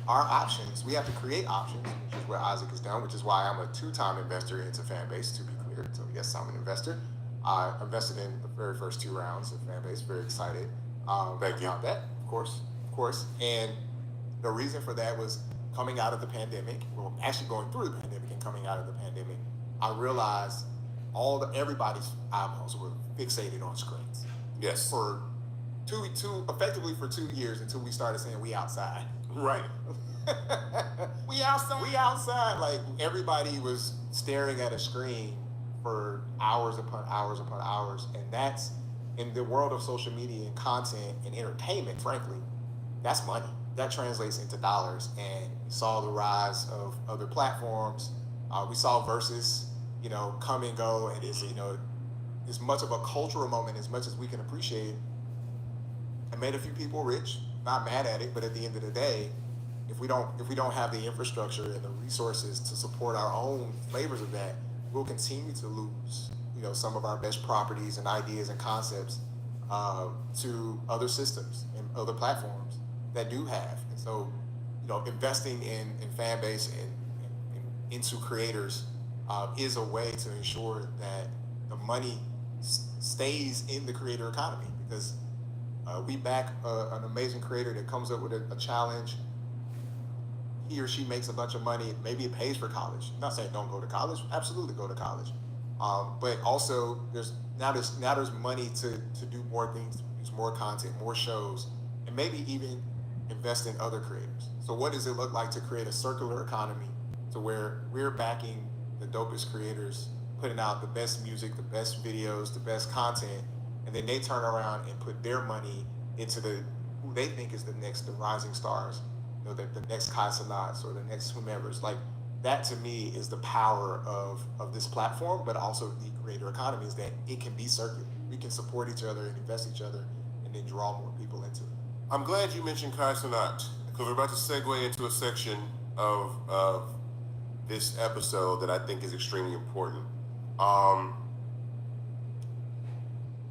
S11: Our options, we have to create options, which is what Isaac has done, which is why I'm a 2-time investor into Fanbase, to be clear. So yes, I'm an investor. I invested in the very first 2 rounds of Fanbase, very excited.
S5: Thank you.
S11: About that, of course. And the reason for that was coming out of the pandemic, well, actually going through the pandemic and coming out of the pandemic, I realized everybody's eyeballs were fixated on screens.
S5: Yes.
S11: For effectively for 2 years until we started saying we outside.
S5: Right.
S11: We outside. Like, everybody was staring at a screen for hours upon hours upon hours. And that's, in the world of social media and content and entertainment, frankly, that's money. That translates into dollars. And we saw the rise of other platforms. We saw Versus, come and go. And it's, as much of a cultural moment as much as we can appreciate. It made a few people rich. Not mad at it, but at the end of the day, if we don't have the infrastructure and the resources to support our own flavors of that, we'll continue to lose, some of our best properties and ideas and concepts to other systems and other platforms that do have. And so investing in Fanbase and into creators is a way to ensure that the money stays in the creator economy, because we back an amazing creator that comes up with a challenge. He or she makes a bunch of money. Maybe it pays for college. I'm not saying don't go to college. Absolutely go to college. But also there's money to do more things, to produce more content, more shows, and maybe even invest in other creators. So what does it look like to create a circular economy to where we're backing the dopest creators, putting out the best music, the best videos, the best content, and then they turn around and put their money into who they think is the rising stars, the next Kai Cenats or the next whomever's. Like, that to me is the power of this platform, but also the creator economy, is that it can be circular. We can support each other and invest each other and then draw more people into it.
S5: I'm glad you mentioned Kai Cenat, because we're about to segue into a section of this episode that I think is extremely important.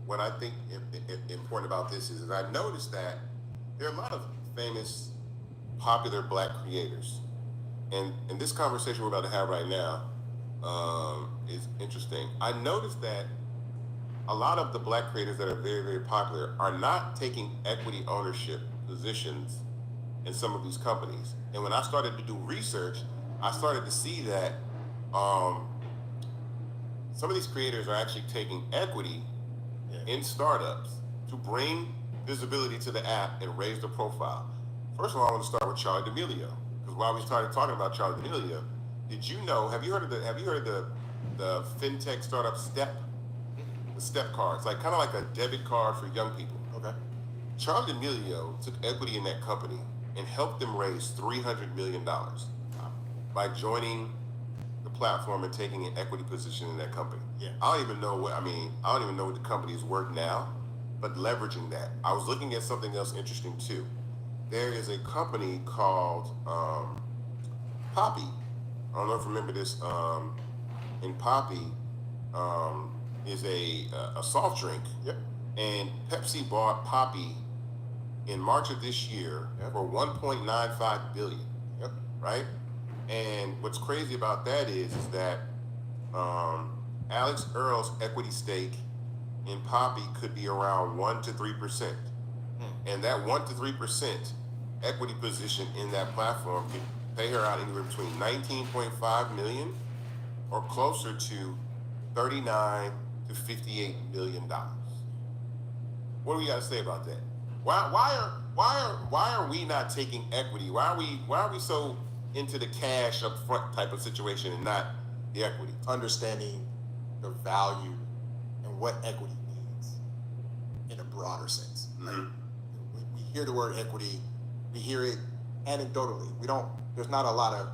S5: What I think important about this is I noticed that there are a lot of famous, popular Black creators. And this conversation we're about to have right now is interesting. I noticed that a lot of the Black creators that are very, very popular are not taking equity ownership positions in some of these companies. And when I started to do research, I started to see that some of these creators are actually taking equity in startups to bring visibility to the app and raise the profile. First of all, I want to start with Charli D'Amelio, because while we started talking about Charli D'Amelio, have you heard of the fintech startup Step? The Step card. It's like kind of like a debit card for young people.
S11: Okay.
S5: Charli D'Amelio took equity in that company and helped them raise $300 million by joining the platform and taking an equity position in that company.
S11: Yeah.
S5: I don't even know what the company is worth now, but leveraging that. I was looking at something else interesting too. There is a company called Poppy. I don't know if you remember this. And Poppy is a soft drink.
S11: Yep.
S5: And Pepsi bought Poppy in March of this year for $1.95 billion.
S11: Yep.
S5: Right? And what's crazy about that is that Alex Earl's equity stake in Poppy could be around 1 to 3%. And that 1 to 3% equity position in that platform could pay her out anywhere between $19.5 million or closer to $39 to $58 million. What do we got to say about that? Why are we not taking equity? Why are we so into the cash up front type of situation and not the equity?
S11: Understanding the value and what equity means in a broader sense.
S5: Mm-hmm.
S11: Like, we hear the word equity, we hear it anecdotally. There's not a lot of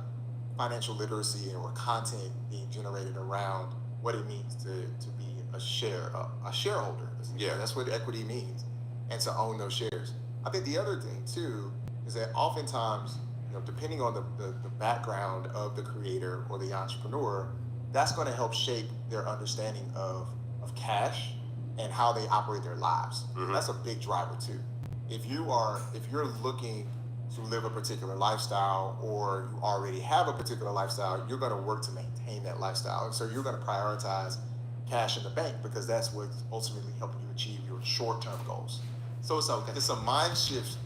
S11: financial literacy or content being generated around what it means to be a shareholder.
S5: Yeah.
S11: That's what equity means, and to own those shares. I think the other thing too is that oftentimes, depending on the background of the creator or the entrepreneur, that's going to help shape their understanding of cash and how they operate their lives.
S5: Mm-hmm.
S11: That's a big driver too. If you're looking to live a particular lifestyle, or you already have a particular lifestyle, you're going to work to maintain that lifestyle. And so you're going to prioritize cash in the bank, because that's what's ultimately helping you achieve your short-term goals. So it's a mind shift.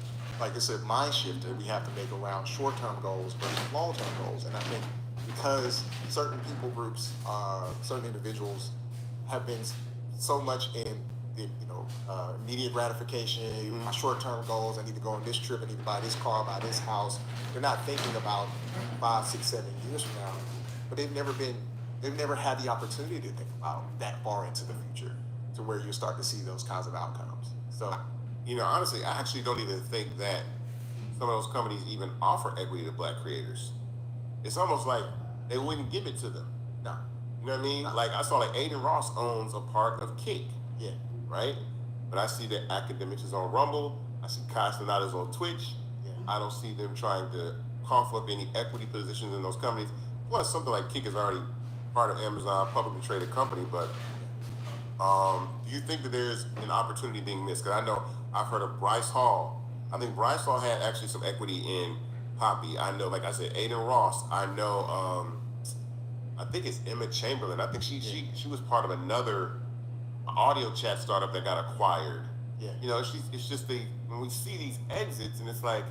S11: Like it's a mind shift that we have to make around short-term goals versus long-term goals. And I think because certain people groups, certain individuals have been so much in the immediate gratification, my short-term goals, I need to go on this trip, I need to buy this car, buy this house. They're not thinking about 5, 6, 7 years from now, but they've never had the opportunity to think about that far into the future, to where you start to see those kinds of outcomes. So,
S5: honestly, I actually don't even think that some of those companies even offer equity to Black creators. It's almost like they wouldn't give it to them.
S11: no.
S5: You know what I mean? Like I saw Aiden Ross owns a part of Kick.
S11: Yeah.
S5: Right? But I see that Academics is on Rumble. I see Kai Cenat is on Twitch.
S11: Yeah.
S5: I don't see them trying to cough up any equity positions in those companies. Plus, something like Kick is already part of Amazon, publicly traded company. But do you think that there's an opportunity being missed? Because I know I've heard of Bryce Hall. I think Bryce Hall had actually some equity in Poppy. I know, like I said, Aiden Ross. I know. I think it's Emma Chamberlain. I think she was part of another audio chat startup that got acquired.
S11: Yeah.
S5: You know, it's just when we see these exits, and it's like,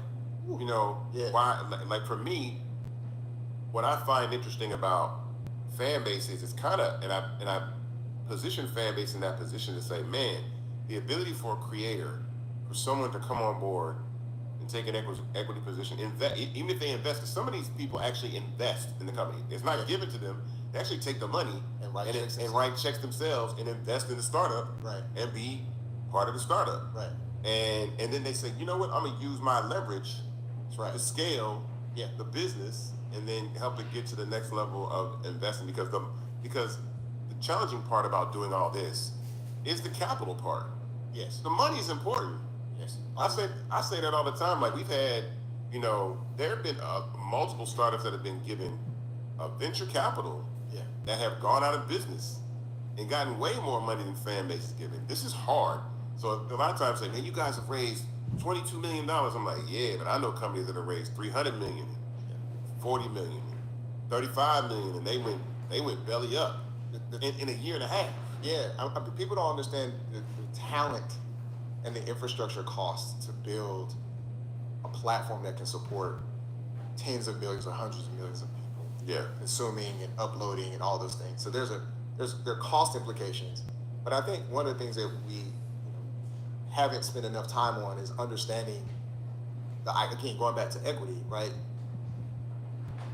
S5: you know,
S11: Yeah.
S5: why? Like for me, what I find interesting about Fanbase is it's kind of, and I position Fanbase in that position to say, man, the ability for a creator, for someone to come on board and take an equity position, even if they invest, because some of these people actually invest in the company. It's not given to them. They actually take the money and write checks themselves and invest in the startup,
S11: right,
S5: and be part of the startup.
S11: Right.
S5: And then they say, you know what, I'm gonna use my leverage
S11: right.
S5: to scale the business and then help it get to the next level of investing, because the challenging part about doing all this is the capital part.
S11: Yes.
S5: The money is important.
S11: Yes.
S5: I say that all the time. Like, we've had, you know, there have been multiple startups that have been given venture capital that have gone out of business and gotten way more money than Fanbase is giving. This is hard. So a lot of times say, man, you guys have raised $22 million. I'm like, yeah, but I know companies that have raised $300 million, $40 million, $35 million, and they went belly up in a year and a half.
S11: Yeah, people don't understand the talent and the infrastructure costs to build a platform that can support tens of millions or hundreds of millions of people.
S5: Yeah,
S11: consuming and uploading and all those things. So there are cost implications, but I think one of the things that we haven't spent enough time on is understanding again, going back to equity, right?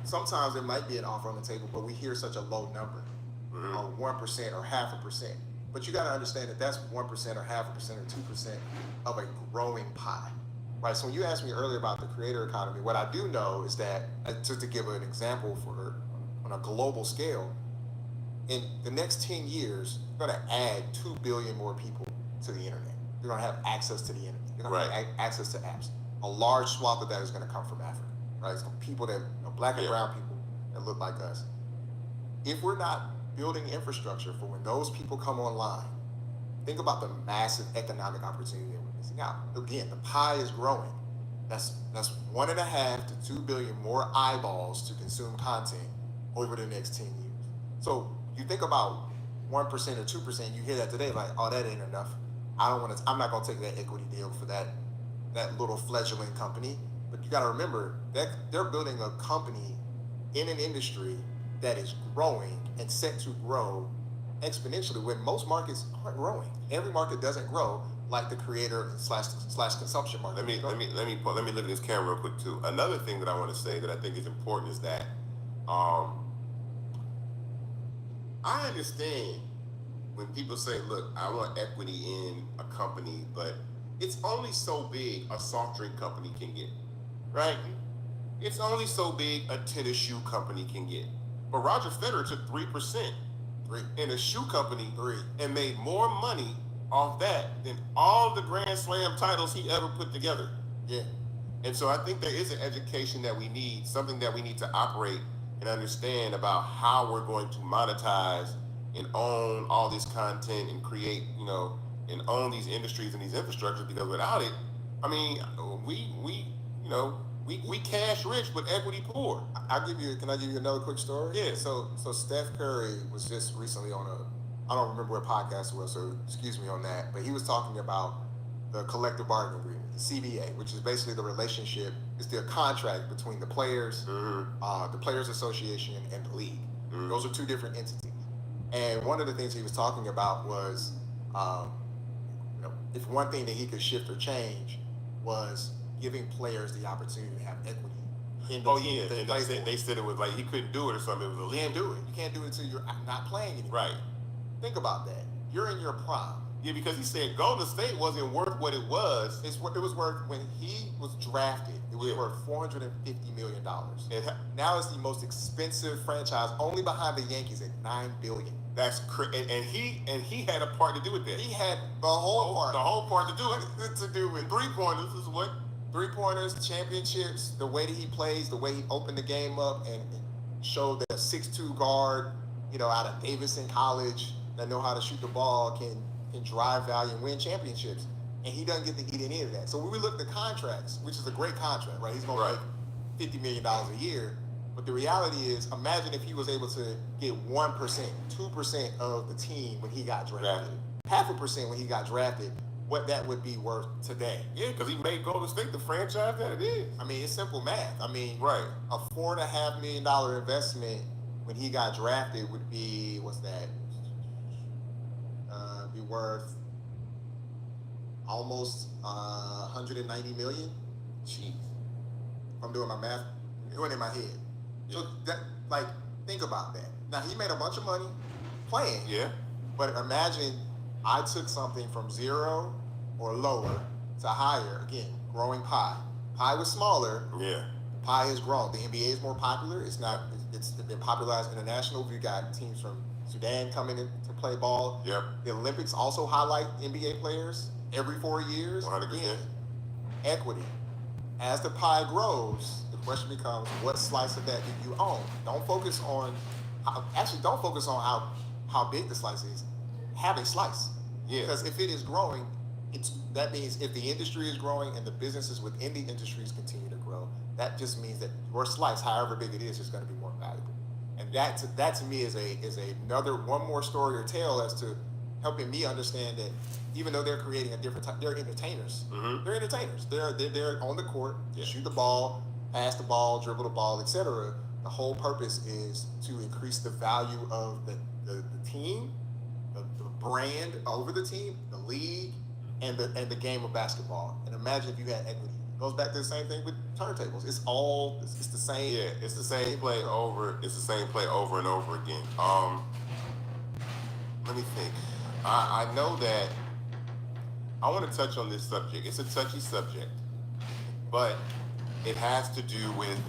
S11: Sometimes there might be an offer on the table, but we hear such a low number, 1% or 0.5%. But you got to understand that that's 1% or 0.5% or 2% of a growing pie, right? So when you asked me earlier about the creator economy, what I do know is that, just to give an example on a global scale, in the next 10 years, we're going to add 2 billion more people to the internet. They're going to have access to the internet. They're going to have access to apps. A large swath of that is going to come from Africa, right? It's people that, black and brown people that look like us. If we're not building infrastructure for when those people come online, think about the massive economic opportunity that we're missing out. Again, the pie is growing. That's 1.5 to 2 billion more eyeballs to consume content over the next 10 years. So you think about 1% or 2%, you hear that today, like, oh, that ain't enough. I'm not gonna take that equity deal for that little fledgling company. But you gotta remember that they're building a company in an industry that is growing and set to grow exponentially when most markets aren't growing. Every market doesn't grow like the creator slash consumption market.
S5: Let me look at this camera real quick too. Another thing that I want to say that I think is important is that I understand when people say, look, I want equity in a company, but it's only so big a soft drink company can get, right? It's only so big a tennis shoe company can get. But Roger Federer took 3% in a shoe company and made more money off that than all the Grand Slam titles he ever put together.
S11: Yeah.
S5: And so I think there is an education that we need, something that we need to operate and understand about how we're going to monetize and own all this content and create, and own these industries and these infrastructures, because without it, I mean, we cash rich but equity poor.
S11: Can I give you another quick story?
S5: Yeah.
S11: So Steph Curry was just recently on I don't remember what podcast it was, so excuse me on that, but he was talking about the collective bargaining agreement, the CBA, which is basically the relationship, it's the contract between the players, the Players Association and the league. Those are two different entities. And one of the things he was talking about was, if one thing that he could shift or change was giving players the opportunity to have equity in the team.
S5: And they said it was like he couldn't do it or something. It was illegal.
S11: You can't do it. You can't do it until you're not playing anymore.
S5: Right.
S11: Think about that. You're in your prime.
S5: Yeah, because he said Golden State wasn't worth what it was.
S11: It's what it was worth when he was drafted. It was worth $450 million. Now it's the most expensive franchise, only behind the Yankees at $9 billion.
S5: That's and he had a part to do with that.
S11: He had the whole part.
S5: The whole part to do it. To do with 3-pointers is what?
S11: 3-pointers, championships, the way that he plays, the way he opened the game up and showed that a 6'2" guard, out of Davidson College that know how to shoot the ball can drive value and win championships. And he doesn't get to eat any of that. So when we look at the contracts, which is a great contract, right? He's going to make $50 million a year. But the reality is, imagine if he was able to get 1%, 2% of the team when he got drafted, 0.5% when he got drafted, what that would be worth today.
S5: Yeah, because he made Golden State the franchise that it is.
S11: I mean, it's simple math. I mean,
S5: Right.
S11: a $4.5 million investment when he got drafted would be, what's that? Be worth almost 190 million. Jeez. I'm doing my math, doing it in my head. So that, like, think about that. Now he made a bunch of money playing.
S5: Yeah.
S11: But imagine I took something from 0 or lower to higher. Again, growing pie. Pie was smaller.
S5: Yeah.
S11: Pie has grown. The NBA is more popular. It's been popularized international. We've got teams from Sudan coming in to play ball.
S5: Yep.
S11: The Olympics also highlight NBA players every 4 years.
S5: 100%.
S11: Again, equity. As the pie grows, the question becomes, what slice of that do you own? Don't focus on how big the slice is. Have a slice.
S5: Yeah.
S11: Because if it is growing, that means if the industry is growing and the businesses within the industries continue to grow, that just means that your slice, however big it is going to be more valuable. And that to me is another one more story or tale as to helping me understand that even though they're creating a different type, they're entertainers.
S5: Mm-hmm.
S11: They're entertainers. They're on the court, shoot the ball, pass the ball, dribble the ball, etc. The whole purpose is to increase the value of the team, the brand over the team, the league, and the game of basketball. And imagine if you had equity. It goes back to the same thing with turntables. It's the same.
S5: Yeah, it's the same play over. It's the same play over and over again. Let me think. I know that I want to touch on this subject. It's a touchy subject, but it has to do with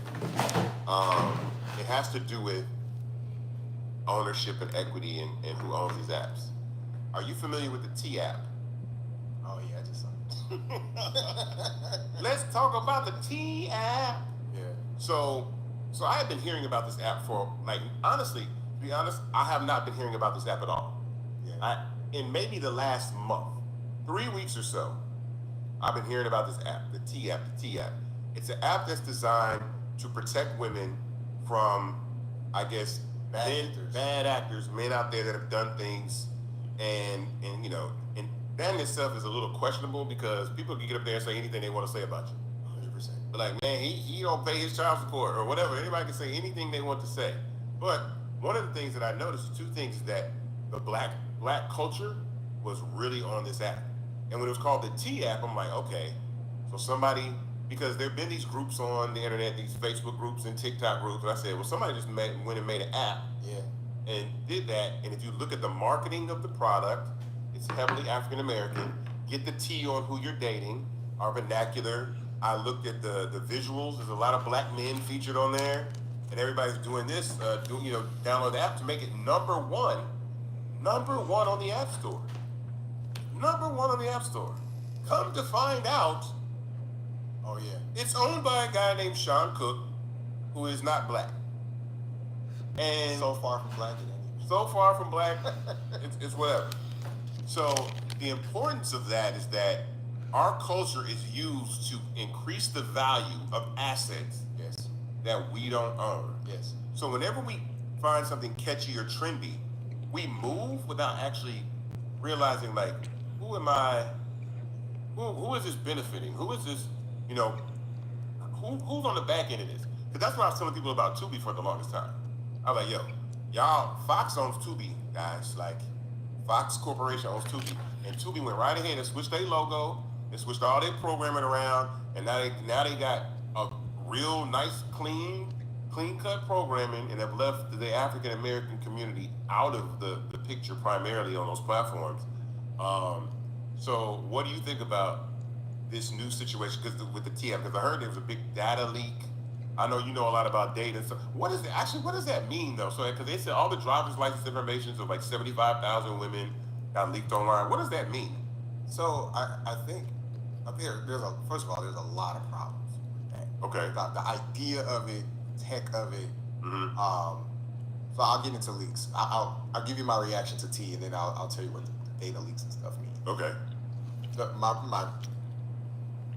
S5: ownership and equity and who owns these apps. Are you familiar with the T app?
S11: Oh yeah, I just saw it.
S5: Let's talk about the T app.
S11: Yeah.
S5: So I have been hearing about this app for, like, honestly, to be honest, I have not been hearing about this app at all.
S11: Yeah.
S5: In maybe the last month, 3 weeks or so, I've been hearing about this app, the T app. It's an app that's designed to protect women from, I guess, bad actors, men out there that have done things, and that in itself is a little questionable because people can get up there and say anything they want to say about you.
S11: 100%.
S5: But like, man, he don't pay his child support or whatever. Anybody can say anything they want to say. But one of the things that I noticed, two things, is that the black culture was really on this app. And when it was called the T app, I'm like, okay, so somebody, because there have been these groups on the internet, these Facebook groups and TikTok groups, and I said, well, somebody just went and made an app and did that. And if you look at the marketing of the product, it's heavily African American. Get the T on who you're dating, our vernacular. I looked at the visuals. There's a lot of black men featured on there, and everybody's doing this. Download the app to make it number one on the App Store. Number one on the App Store. Come to find out,
S11: Oh yeah.
S5: it's owned by a guy named Sean Cook, who is not black. And
S11: So far from black, it ain't even.
S5: so far from black, it's whatever. So the importance of that is that our culture is used to increase the value of assets
S11: Yes.
S5: that we don't own.
S11: Yes.
S5: So whenever we find something catchy or trendy, we move without actually realizing, like, who am I? Who is this benefiting? Who is this? Who's on the back end of this? Because that's what I was telling people about Tubi for the longest time. I was like, yo, y'all, Fox owns Tubi, guys. Like, Fox Corporation owns Tubi, and Tubi went right ahead and switched their logo, and switched all their programming around, and now they got a real nice, clean cut programming, and have left the African American community out of the picture primarily on those platforms. So what do you think about this new situation with the TM? Because I heard there was a big data leak. I know you know a lot about data. So what does that mean though? So because they said all the driver's license information of like 75,000 women got leaked online. What does that mean?
S11: So I think first of all, there's a lot of problems with that.
S5: Okay.
S11: The idea of it, tech of it.
S5: Mm-hmm.
S11: So I'll get into leaks. I'll give you my reaction to T, and then I'll tell you what the data leaks and stuff mean.
S5: Okay.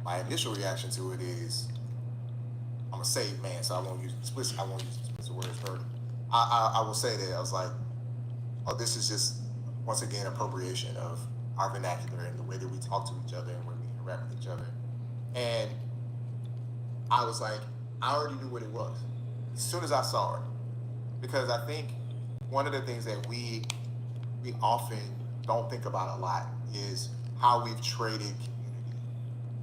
S11: My initial reaction to it is I'm a saved man, so I won't use explicit words. But I will say that I was like, oh, this is just once again appropriation of our vernacular and the way that we talk to each other and when we interact with each other. And I was like, I already knew what it was as soon as I saw it, because I think one of the things that we often don't think about a lot is how we've traded community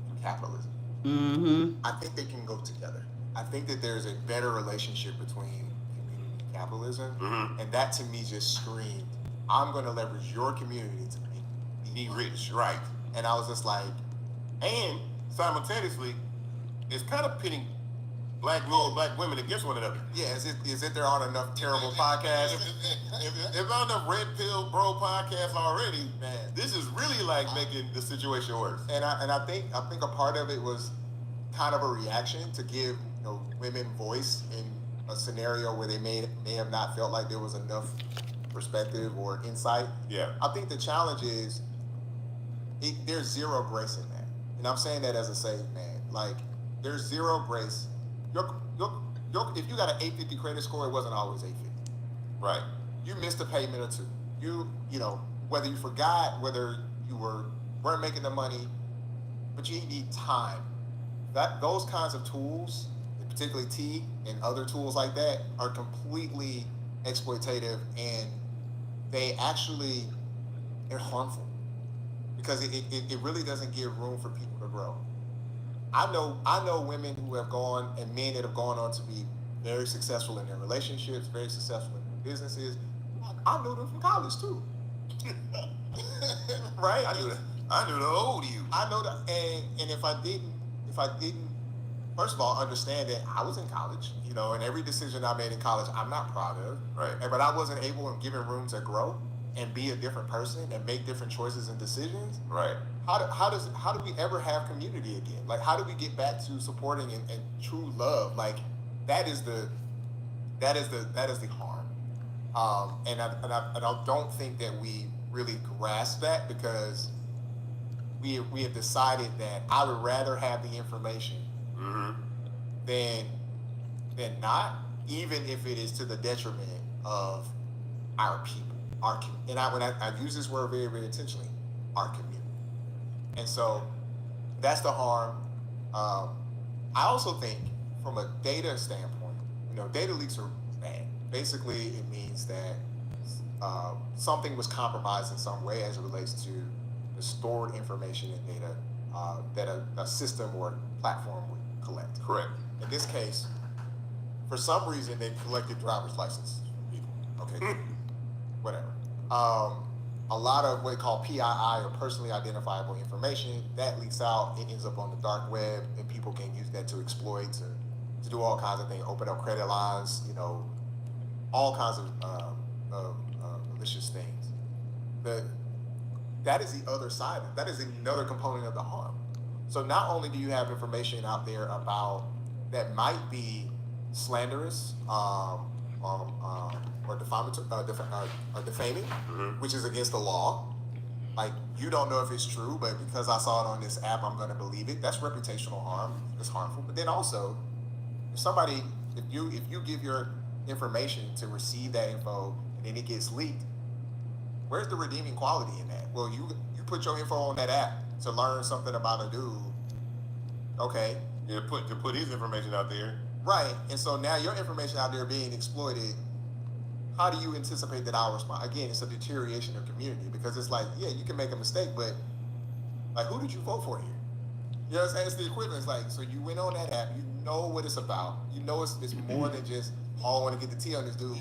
S11: for capitalism.
S1: Mm-hmm.
S11: I think they can go together. I think that there's a better relationship between community and capitalism, and that to me just screamed, I'm going to leverage your community to make me rich, right? And I was just like,
S5: And simultaneously, it's kind of pitting black men and black women against one another.
S11: yeah, is it there aren't enough terrible podcasts?
S5: If there aren't enough red pill bro podcasts already, man, this is really like making the situation worse.
S11: And I think a part of it was kind of a reaction to give women voice in a scenario where they may have not felt like there was enough perspective or insight.
S5: Yeah.
S11: I think the challenge is there's zero grace in that, and I'm saying that as a saved man. Like there's zero grace. If you got an 850 credit score, it wasn't always 850.
S5: Right.
S11: You missed a payment or two. You know whether you forgot, whether you weren't making the money, but you need time. Those kinds of tools, particularly T and other tools like that, are completely exploitative, and they're harmful because it really doesn't give room for people to grow. I know women who have gone and men that have gone on to be very successful in their relationships, very successful in their businesses. I knew them from college too. Right?
S5: I knew the old you.
S11: I know that, and if I didn't, first of all, understand that I was in college, and every decision I made in college, I'm not proud of.
S5: Right.
S11: But I wasn't able and given room to grow and be a different person and make different choices and decisions.
S5: Right.
S11: How do we ever have community again? Like, how do we get back to supporting and true love? Like, that is the harm. And I don't think that we really grasp that, because we have decided that I would rather have the information than not, even if it is to the detriment of our people, when I use this word very, very intentionally, our community. And so that's the harm. I also think from a data standpoint, data leaks are bad. Basically, it means that something was compromised in some way as it relates to the stored information and data that a system or platform would collect.
S5: Correct.
S11: In this case, for some reason, they collected driver's licenses from people. Okay, whatever. A lot of what they call PII, or personally identifiable information, that leaks out. It ends up on the dark web, and people can use that to exploit, to do all kinds of things, open up credit lines, all kinds of malicious things. That is the other side. That is another component of the harm. So not only do you have information out there about that might be slanderous, or defaming, which is against the law. Like, you don't know if it's true, but because I saw it on this app, I'm going to believe it. That's reputational harm. It's harmful. But then also, if you give your information to receive that info and then it gets leaked, where's the redeeming quality in that? Well, you put your info on that app to learn something about a dude. Okay.
S5: Yeah, to put his information out there.
S11: Right. And so now your information out there being exploited, how do you anticipate that I'll respond? Again, it's a deterioration of community, because it's like, yeah, you can make a mistake, but like, who did you vote for here? You know what I'm saying? It's the equivalent. It's like, so you went on that app, you know what it's about. You know it's more than just, oh, I want to get the tea on this dude.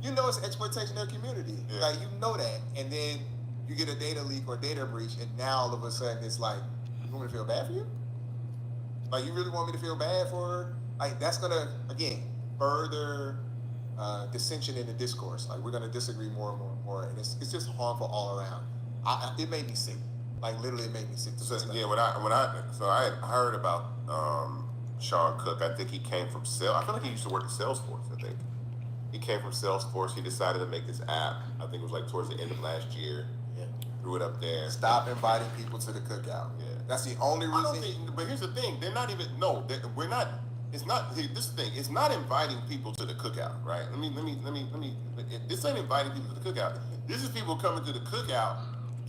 S11: You know it's exploitation of community. Yeah. Like, you know that. And then you get a data leak or data breach, and now all of a sudden it's like, you want me to feel bad for you? Like, you really want me to feel bad for her? Like, that's going to, again, further dissension in the discourse. Like, we're going to disagree more and more and more, and it's just harmful all around. It made me sick. Like, literally, it made me sick.
S5: So I had heard about Sean Cook. I think he came from I feel like he used to work at Salesforce. I think he came from Salesforce. He decided to make this app. I think it was like towards the end of last year.
S11: Yeah.
S5: Threw it up there.
S11: Stop inviting people to the cookout.
S5: Yeah.
S11: That's the only reason.
S5: But here's the thing: they're not even. No, we're not it's not. This is the thing. It's not inviting people to the cookout, right? Let me. This ain't inviting people to the cookout. This is people coming to the cookout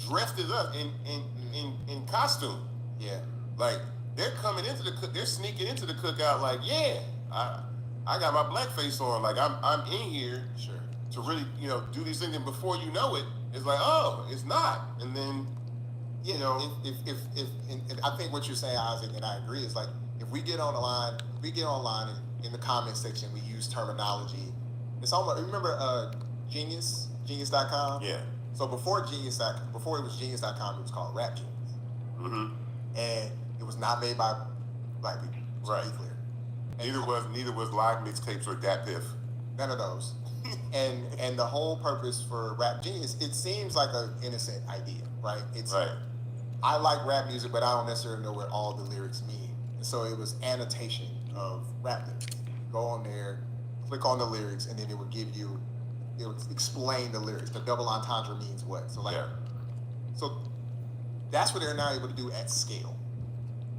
S5: dressed as us in costume.
S11: Yeah.
S5: Like they're coming into they're sneaking into the cookout. Like, yeah, I got my blackface on. Like I'm in here to really do these things. And before you know it, it's like, oh, it's not. And then
S11: if I think what you're saying, Isaac, and I agree, is like if we get online in the comment section, we use terminology. It's almost, remember genius.com?
S5: Yeah.
S11: So before it was genius.com, it was called Rap Genius.
S5: Mm-hmm.
S11: And it was not made by black people.
S5: Right.
S11: To be clear.
S5: Neither was live mixtapes or Dat Piff.
S11: None of those. and the whole purpose for Rap Genius, it seems like an innocent idea, right? It's
S5: right.
S11: I like rap music, but I don't necessarily know what all the lyrics mean. And so it was annotation of rap lyrics. Go on there, click on the lyrics, and then it would explain the lyrics. The double entendre means what? So so that's what they're now able to do at scale.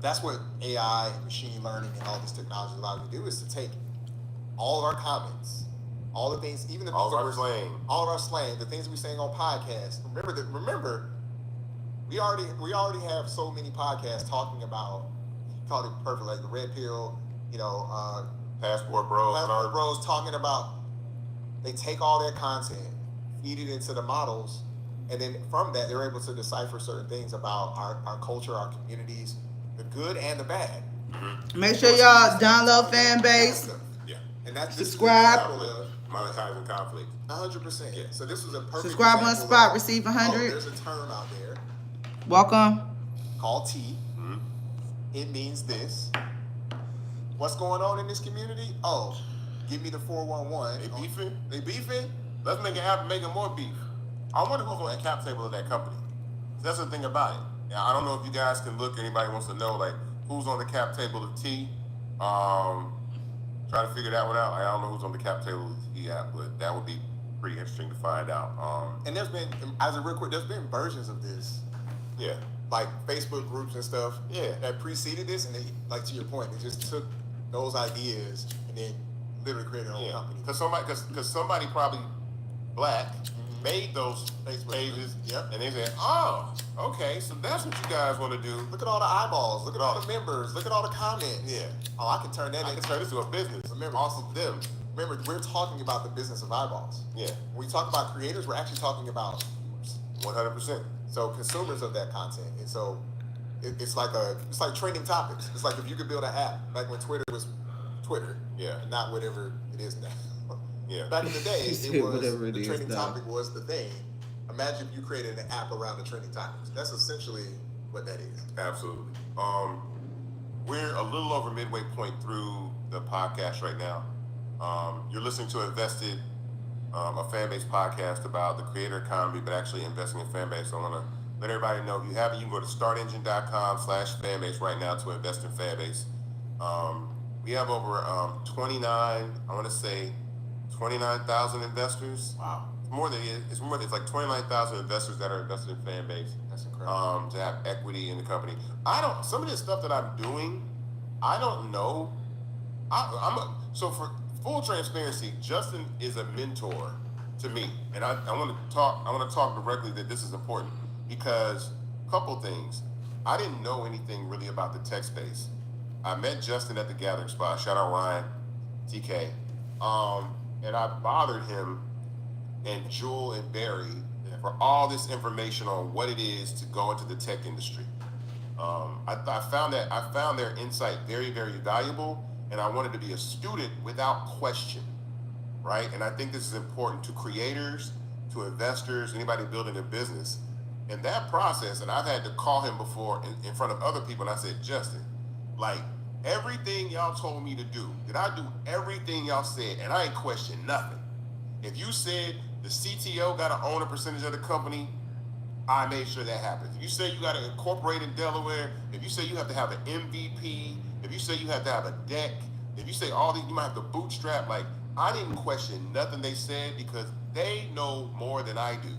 S11: That's what AI and machine learning and all this technology allows you to do, is to take all of our comments, all the things, even the
S5: all
S11: things
S5: of our slang,
S11: the things we saying on podcasts. Remember, we already have so many podcasts talking about, called it perfect, like the Red Pill,
S5: Passport Bros,
S11: talking about, they take all their content, feed it into the models, and then from that they're able to decipher certain things about our culture, our communities, the good and the bad.
S5: Mm-hmm.
S1: Make sure y'all download Fanbase.
S5: Yeah, and that's
S1: subscribe.
S5: Monetizing conflict.
S11: 100%. Yeah. So this was a perfect
S1: Subscribe on spot, receive 100.
S11: There's a term out there
S1: Welcome.
S11: called T.
S5: Mm-hmm.
S11: It means this. What's going on in this community? Oh, give me the 411. They beefing?
S5: Let's make it happen, making more beef. I wonder who's on the cap table of that company. That's the thing about it. Now, I don't know if you guys can look, anybody wants to know, like, who's on the cap table of T. Try to figure that one out. I don't know who's on the cap table of T at, but that would be pretty interesting to find out.
S11: And there's been, as a real quick, there's been versions of this.
S5: Yeah.
S11: Like Facebook groups and stuff.
S5: Yeah.
S11: That preceded this, and they, like to your point, they just took those ideas and then literally created their own company.
S5: Because somebody probably black made those Facebook pages, and they said, "Oh, okay, so that's what you guys want to do.
S11: Look at all the eyeballs. Look at all the members. Look at all the comments.
S5: Yeah.
S11: Oh, I can turn that
S5: into a business.
S11: Remember,
S5: also them.
S11: Remember, we're talking about the business of eyeballs.
S5: Yeah.
S11: When we talk about creators, we're actually talking about
S5: 100%.
S11: So consumers of that content, and so it's like trending topics. It's like if you could build an app, like when Twitter was Twitter, and not whatever it is now.
S5: Yeah.
S11: Back in the day, the trending
S1: now.
S11: topic was the thing. Imagine if you created an app around the trending topics. That's essentially what that is.
S5: Absolutely. We're a little over midway point through the podcast right now. You're listening to Invested, a Fanbase podcast about the creator economy, but actually investing in Fanbase. So I want to let everybody know, if you haven't, you can go to startengine.com/Fanbase right now to invest in Fanbase. We have over 29,000 investors.
S11: Wow.
S5: It's like 29,000 investors that are invested in Fanbase.
S11: That's incredible.
S5: To have equity in the company. Some of this stuff that I'm doing, I don't know. So for full transparency, Justin is a mentor to me, and I want to talk directly that this is important, because a couple things. I didn't know anything really about the tech space. I met Justin at the gathering spot. Shout out Ryan, TK. And I bothered him and Jewel and Barry for all this information on what it is to go into the tech industry. I found their insight very, very valuable, and I wanted to be a student without question, right? And I think this is important to creators, to investors, anybody building a business. In that process, and I've had to call him before in front of other people, and I said, Justin, like, everything y'all told me to do, did I do everything y'all said? And I ain't questioned nothing. If you said the CTO got to own a percentage of the company, I made sure that happens. If you say you got to incorporate in Delaware, if you say you have to have an MVP, if you say you have to have a deck, if you say all these, you might have to bootstrap, like, I didn't question nothing they said, because they know more than I do.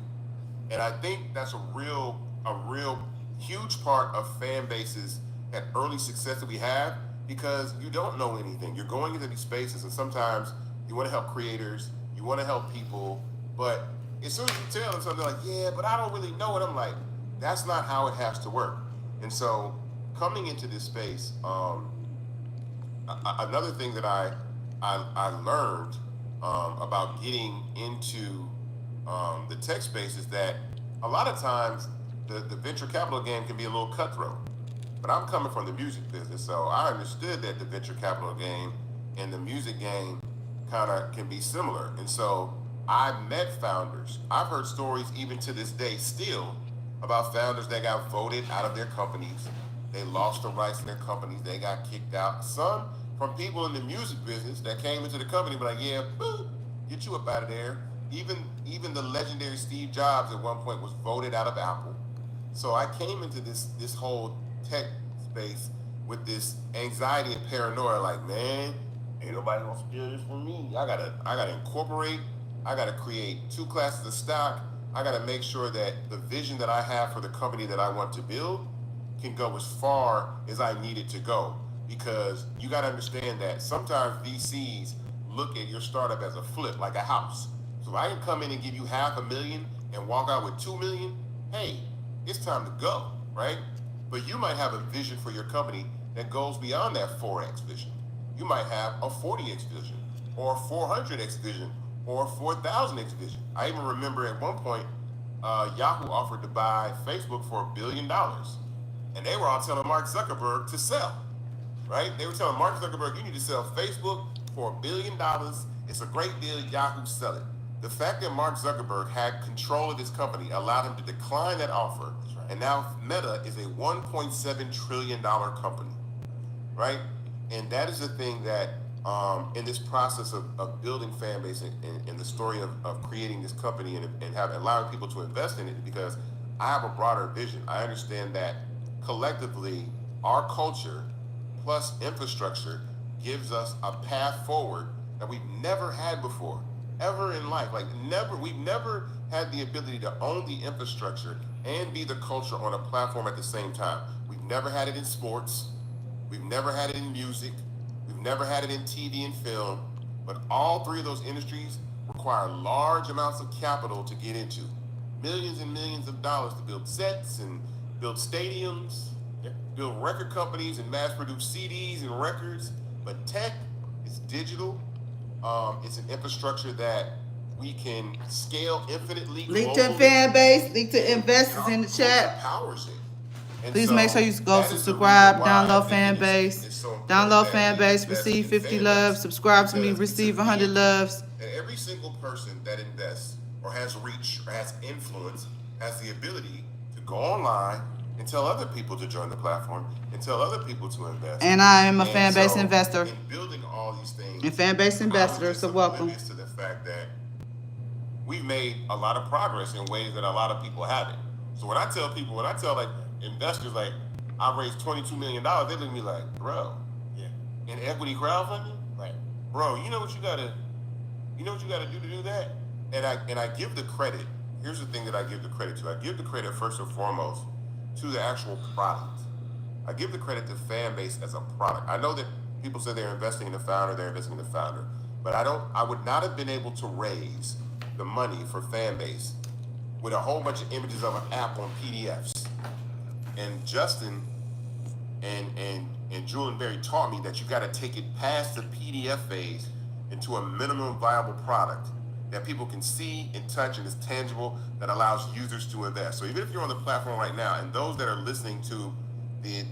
S5: And I think that's a real huge part of fan bases, that early success that we have, because you don't know anything. You're going into these spaces, and sometimes you want to help creators, you want to help people, but as soon as you tell them something like, yeah, but I don't really know it, I'm like, that's not how it has to work. And so coming into this space, another thing that I learned about getting into the tech space is that a lot of times the venture capital game can be a little cutthroat. But I'm coming from the music business, so I understood that the venture capital game and the music game kind of can be similar. And so I met founders. I've heard stories even to this day still about founders that got voted out of their companies. They lost the rights to their companies. They got kicked out. Some from people in the music business that came into the company, but like, yeah, boop, get you up out of there. Even the legendary Steve Jobs at one point was voted out of Apple. So I came into this whole tech space with this anxiety and paranoia, like, man, ain't nobody gonna steal this from me. I gotta incorporate. I gotta create 2 classes of stock. I gotta make sure that the vision that I have for the company that I want to build can go as far as I need it to go. Because you gotta understand that sometimes VCs look at your startup as a flip, like a house. So if I can come in and give you $500,000 and walk out with $2 million, hey, it's time to go, right? But you might have a vision for your company that goes beyond that 4X vision. You might have a 40X vision, or a 400X vision, or a 4,000X vision. I even remember at one point, Yahoo offered to buy Facebook for $1 billion. And they were all telling Mark Zuckerberg to sell, right? They were telling Mark Zuckerberg, you need to sell Facebook for $1 billion. It's a great deal, Yahoo, sell it. The fact that Mark Zuckerberg had control of his company allowed him to decline that offer. Right. And now Meta is a $1.7 trillion company, right? And that is the thing that in this process of building Fanbase and the story of creating this company and allowing people to invest in it, because I have a broader vision. I understand that collectively, our culture plus infrastructure gives us a path forward that we've never had before, ever in life. We've never had the ability to own the infrastructure and be the culture on a platform at the same time. We've never had it in sports. We've never had it in music. We've never had it in TV and film. But all 3 of those industries require large amounts of capital to get into. Millions and millions of dollars to build sets and build stadiums, build record companies and mass produce CDs and records. But tech is digital. It's an infrastructure that we can scale infinitely.
S1: Link to Fanbase, link to investors in the chat.
S5: Powers it.
S1: Please make sure you go subscribe, download Fanbase, download Fanbase, receive 50 loves, subscribe to me, receive 100 loves.
S5: And every single person that invests or has reach or has influence has the ability to go online and tell other people to join the platform and tell other people to invest.
S1: And I am a Fanbase investor.
S5: In building all these things,
S1: and Fanbase ambassador, so welcome.
S5: To the fact that we've made a lot of progress in ways that a lot of people haven't. So when I tell like investors, like, I raised $22 million, they look at me like, bro, yeah, in equity crowdfunding, right, bro, you know what you gotta do to do that? And I give the credit. Here's the thing that I give the credit to. I give the credit first and foremost to the actual product. I give the credit to Fanbase as a product. I know that people say they're investing in the founder, but I would not have been able to raise the money for Fanbase with a whole bunch of images of an app on PDFs. And Justin and Julian Berry taught me that you got to take it past the PDF phase into a minimum viable product that people can see and touch and is tangible, that allows users to invest. So even if you're on the platform right now, and those that are listening to the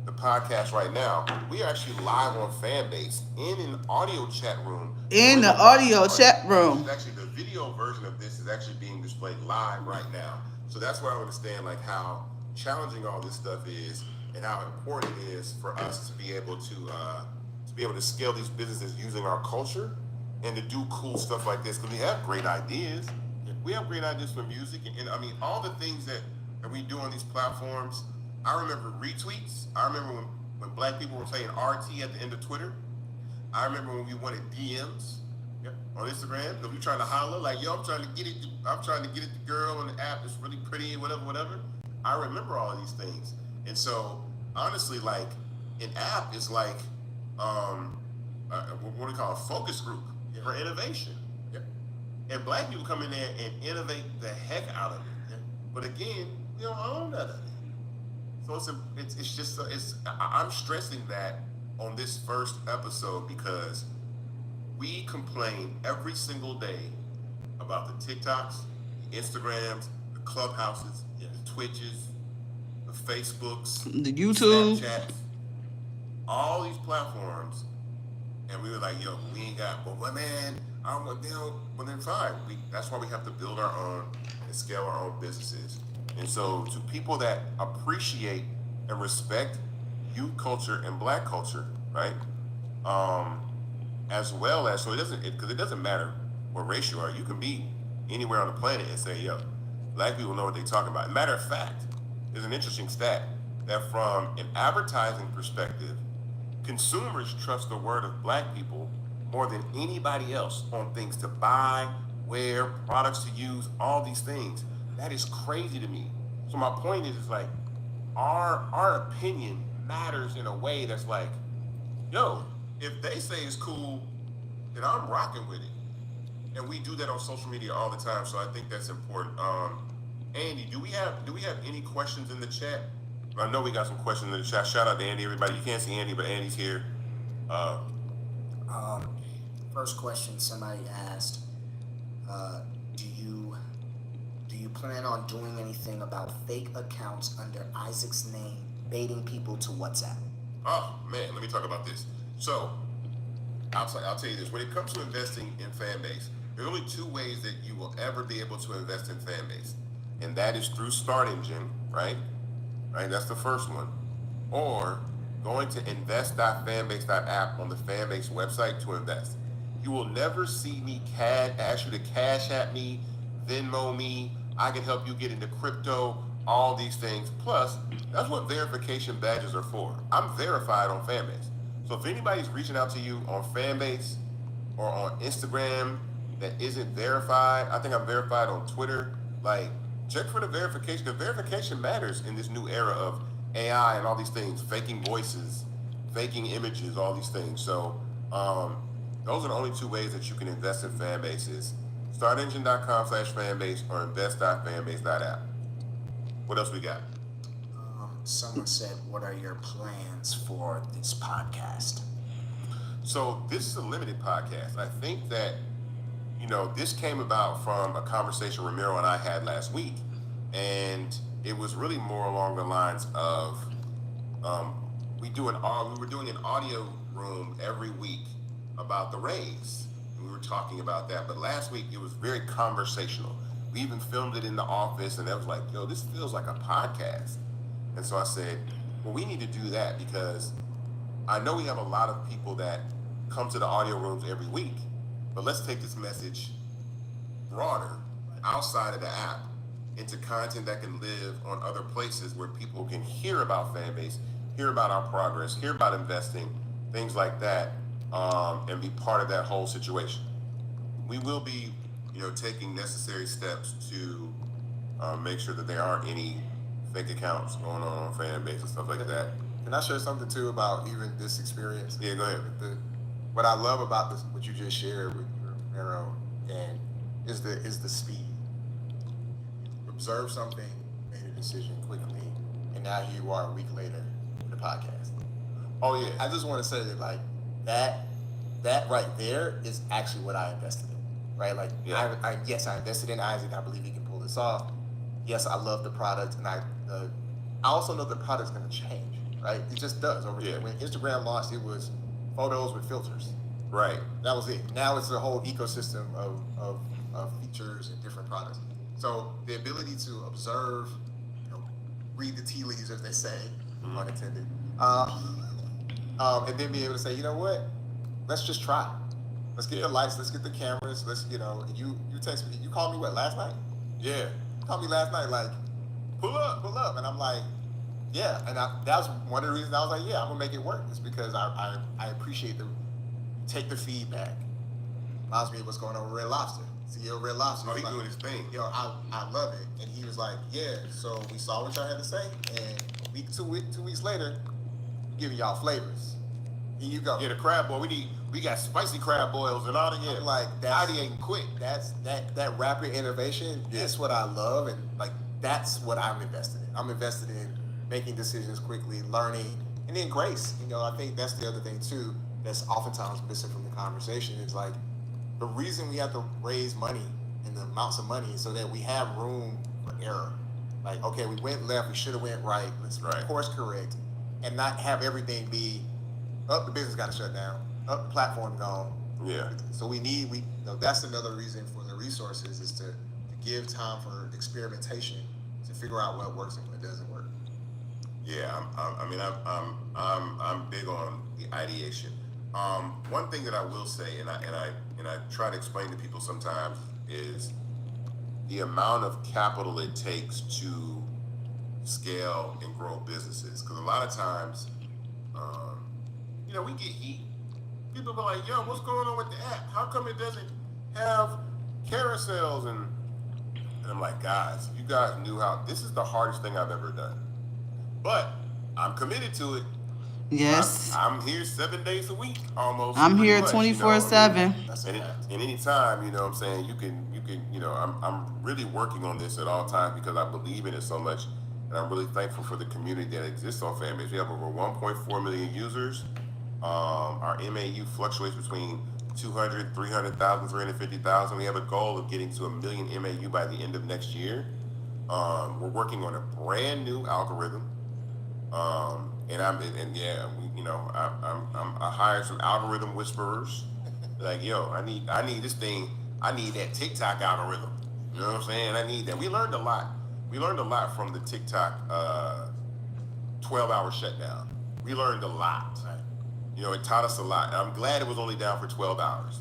S5: podcast right now, we are actually live on Fanbase in an audio chat room.
S1: In the audio chat room.
S5: Actually, the video version of this is actually being displayed live right now. So that's where I understand like how challenging all this stuff is and how important it is for us to be able to scale these businesses using our culture and to do cool stuff like this, because we have great ideas. We have great ideas for music, and I mean all the things that we do on these platforms. I remember retweets. I remember when black people were saying RT at the end of Twitter. I remember when we wanted DMs on Instagram, because we trying to holler like, yo, I'm trying to get it to girl on the app that's really pretty, whatever. I remember all of these things. And so honestly, like, an app is like, what do we call it? A focus group for innovation. Yep. And black people come in there and innovate the heck out of it. Yep. But again, we don't own none of it. So it's just, I'm stressing that on this first episode because we complain every single day about the TikToks, the Instagrams, the Clubhouses, the Twitches, the Facebooks,
S1: the YouTube,
S5: Snapchats, all these platforms, and we were like, yo, we ain't got, but man, I don't want, well then fine. That's why we have to build our own and scale our own businesses. And so to people that appreciate and respect youth culture and black culture, right? As well as, so because it doesn't matter what race you are, you can be anywhere on the planet and say, yo, black people know what they're talking about. Matter of fact, there's an interesting stat that from an advertising perspective, consumers trust the word of black people more than anybody else on things to buy, wear, products to use, all these things. That is crazy to me. So my point is like, our opinion matters in a way that's like, yo, if they say it's cool, then I'm rocking with it. And we do that on social media all the time, so I think that's important. Andy, do we have any questions in the chat? I know we got some questions in the chat. Shout out to Andy, everybody. You can't see Andy, but Andy's here.
S12: First question somebody asked, do you plan on doing anything about fake accounts under Isaac's name baiting people to WhatsApp?
S5: Oh man, let me talk about this. So I'll tell you this. When it comes to investing in Fanbase, there are only two ways that you will ever be able to invest in Fanbase. And that is through Start Engine, right? Right, that's the first one. Or going to invest.fanbase.app on the Fanbase website to invest. You will never see me ask you to cash at me, Venmo me, I can help you get into crypto, all these things. Plus, that's what verification badges are for. I'm verified on Fanbase. So if anybody's reaching out to you on Fanbase or on Instagram that isn't verified, I think I'm verified on Twitter, like, check for the verification. The verification matters in this new era of AI and all these things, faking voices, faking images, all these things. So those are the only two ways that you can invest in Fanbase is startengine.com/fanbase or invest.fanbase.app. What else we got?
S12: Someone said, what are your plans for this podcast?
S5: So this is a limited podcast. I think that, this came about from a conversation Ramiro and I had last week. And it was really more along the lines of, we were doing an audio room every week about the Rays. We were talking about that. But last week, it was very conversational. We even filmed it in the office, and I was like, yo, this feels like a podcast. And so I said, well, we need to do that because I know we have a lot of people that come to the audio rooms every week, but let's take this message broader, outside of the app, into content that can live on other places where people can hear about Fanbase, hear about our progress, hear about investing, things like that, and be part of that whole situation. We will be, taking necessary steps to make sure that there aren't any fake accounts going on Fanbase and stuff like that.
S11: Can I share something too about even this experience?
S5: Yeah, go ahead.
S11: What I love about this, what you just shared with Ramiro, and is the speed. Observe something, made a decision quickly, and now here you are a week later with a podcast.
S5: Oh yeah.
S11: I just want to say that like that right there is actually what I invested in. Right? Like I invested in Isaac. I believe he can pull this off. Yes, I love the product, and I also know the product's going to change. Right? It just does over here. When Instagram launched, it was photos with filters.
S5: Right.
S11: That was it. Now it's a whole ecosystem of features and different products. So the ability to observe, read the tea leaves, as they say, pun intended, and then be able to say, you know what, let's just try. Let's get the lights, let's get the cameras, you text me, you called me what, last night?
S5: Yeah.
S11: You called me last night, like, pull up. And I'm like, yeah. And that was one of the reasons I was like, yeah, I'm gonna make it work. It's because I appreciate take the feedback. Reminds me of what's going on with Red Lobster. CEO Red Lobster.
S5: Oh, he's doing his thing.
S11: Yo, I love it. And he was like, yeah, so we saw what y'all had to say. And 2 weeks later, giving y'all flavors. Here you go.
S5: Yeah, the crab boil. We got spicy crab boils and all that. Yeah,
S11: I'm like
S5: that's ideating quick.
S11: That rapid innovation.
S5: Yeah.
S11: That's what I love, and like that's what I'm invested in. I'm invested in making decisions quickly, learning, and then grace. You know, I think that's the other thing too that's oftentimes missing from the conversation is like the reason we have to raise money and the amounts of money is so that we have room for error. Like, okay, we went left, we should have went right. Let's course correct, and not have everything be the business got to shut down, the platform gone.
S5: Yeah.
S11: So that's another reason for the resources is to give time for experimentation to figure out what works and what doesn't work.
S5: Yeah, I'm big on the ideation. One thing that I will say, and I try to explain to people sometimes, is the amount of capital it takes to scale and grow businesses. Because a lot of times, we get heat. People be like, yo, what's going on with the app? How come it doesn't have carousels? And I'm like, guys, if you guys knew how, this is the hardest thing I've ever done. But I'm committed to it.
S1: Yes.
S5: I'm here 7 days a week almost.
S1: I'm here
S5: much,
S1: 24/7.
S5: And any time, you know what I'm saying, you can, I'm really working on this at all times because I believe in it so much. And I'm really thankful for the community that exists on Fanbase. We have over 1.4 million users. Our MAU fluctuates between 200, 300,000, 350,000. We have a goal of getting to 1 million MAU by the end of next year. We're working on a brand new algorithm. I hired some algorithm whisperers. Like, yo, I need this thing. I need that TikTok algorithm. You know what I'm saying? I need that. We learned a lot. We learned a lot from the TikTok 12-hour shutdown. We learned a lot.
S11: Right.
S5: It taught us a lot. And I'm glad it was only down for 12 hours.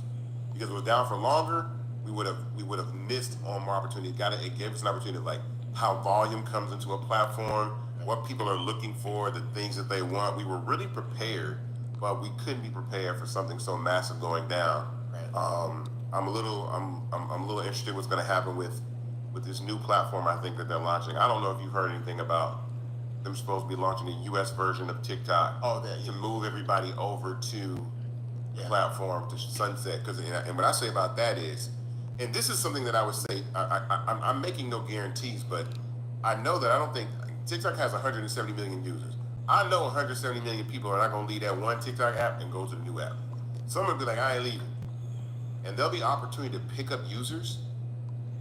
S5: Because if it was down for longer, we would have missed on more opportunity. It gave us an opportunity of like how volume comes into a platform, what people are looking for, the things that they want. We were really prepared, but we couldn't be prepared for something so massive going down.
S11: Right.
S5: I'm a little interested in what's going to happen with this new platform I think that they're launching. I don't know if you've heard anything about them supposed to be launching a U.S. version of TikTok to move everybody over to the platform to sunset. And what I say about that is, and this is something that I would say, I'm making no guarantees, but I know that I don't think TikTok has 170 million users. I know 170 million people are not going to leave that one TikTok app and go to the new app. Some will be like, I ain't leaving. And there'll be opportunity to pick up users,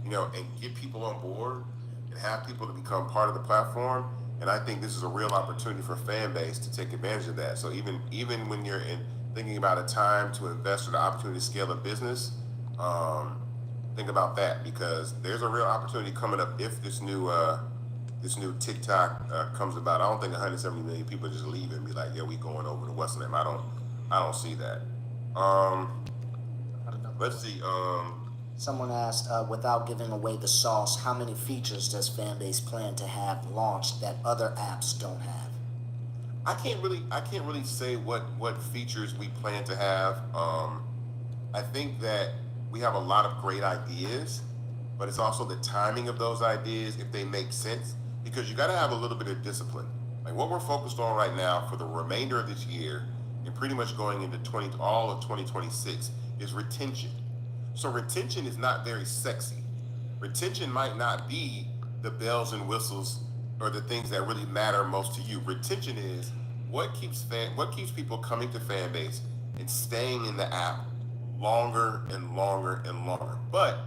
S5: and get people on board and have people to become part of the platform. And I think this is a real opportunity for Fanbase to take advantage of that. So even when you're thinking about a time to invest or the opportunity to scale a business, think about that, because there's a real opportunity coming up if this new TikTok comes about. I don't think 170 million people just leave and be like, yeah, we going over to what's name. I don't see that. Let's see.
S12: Someone asked, without giving away the sauce, how many features does Fanbase plan to have launched that other apps don't have?
S5: I can't really say what features we plan to have. I think that we have a lot of great ideas, but it's also the timing of those ideas, if they make sense, because you got to have a little bit of discipline. Like what we're focused on right now for the remainder of this year and pretty much going into all of 2026 is retention. So retention is not very sexy. Retention might not be the bells and whistles or the things that really matter most to you. Retention is what keeps people coming to Fanbase and staying in the app longer and longer and longer. But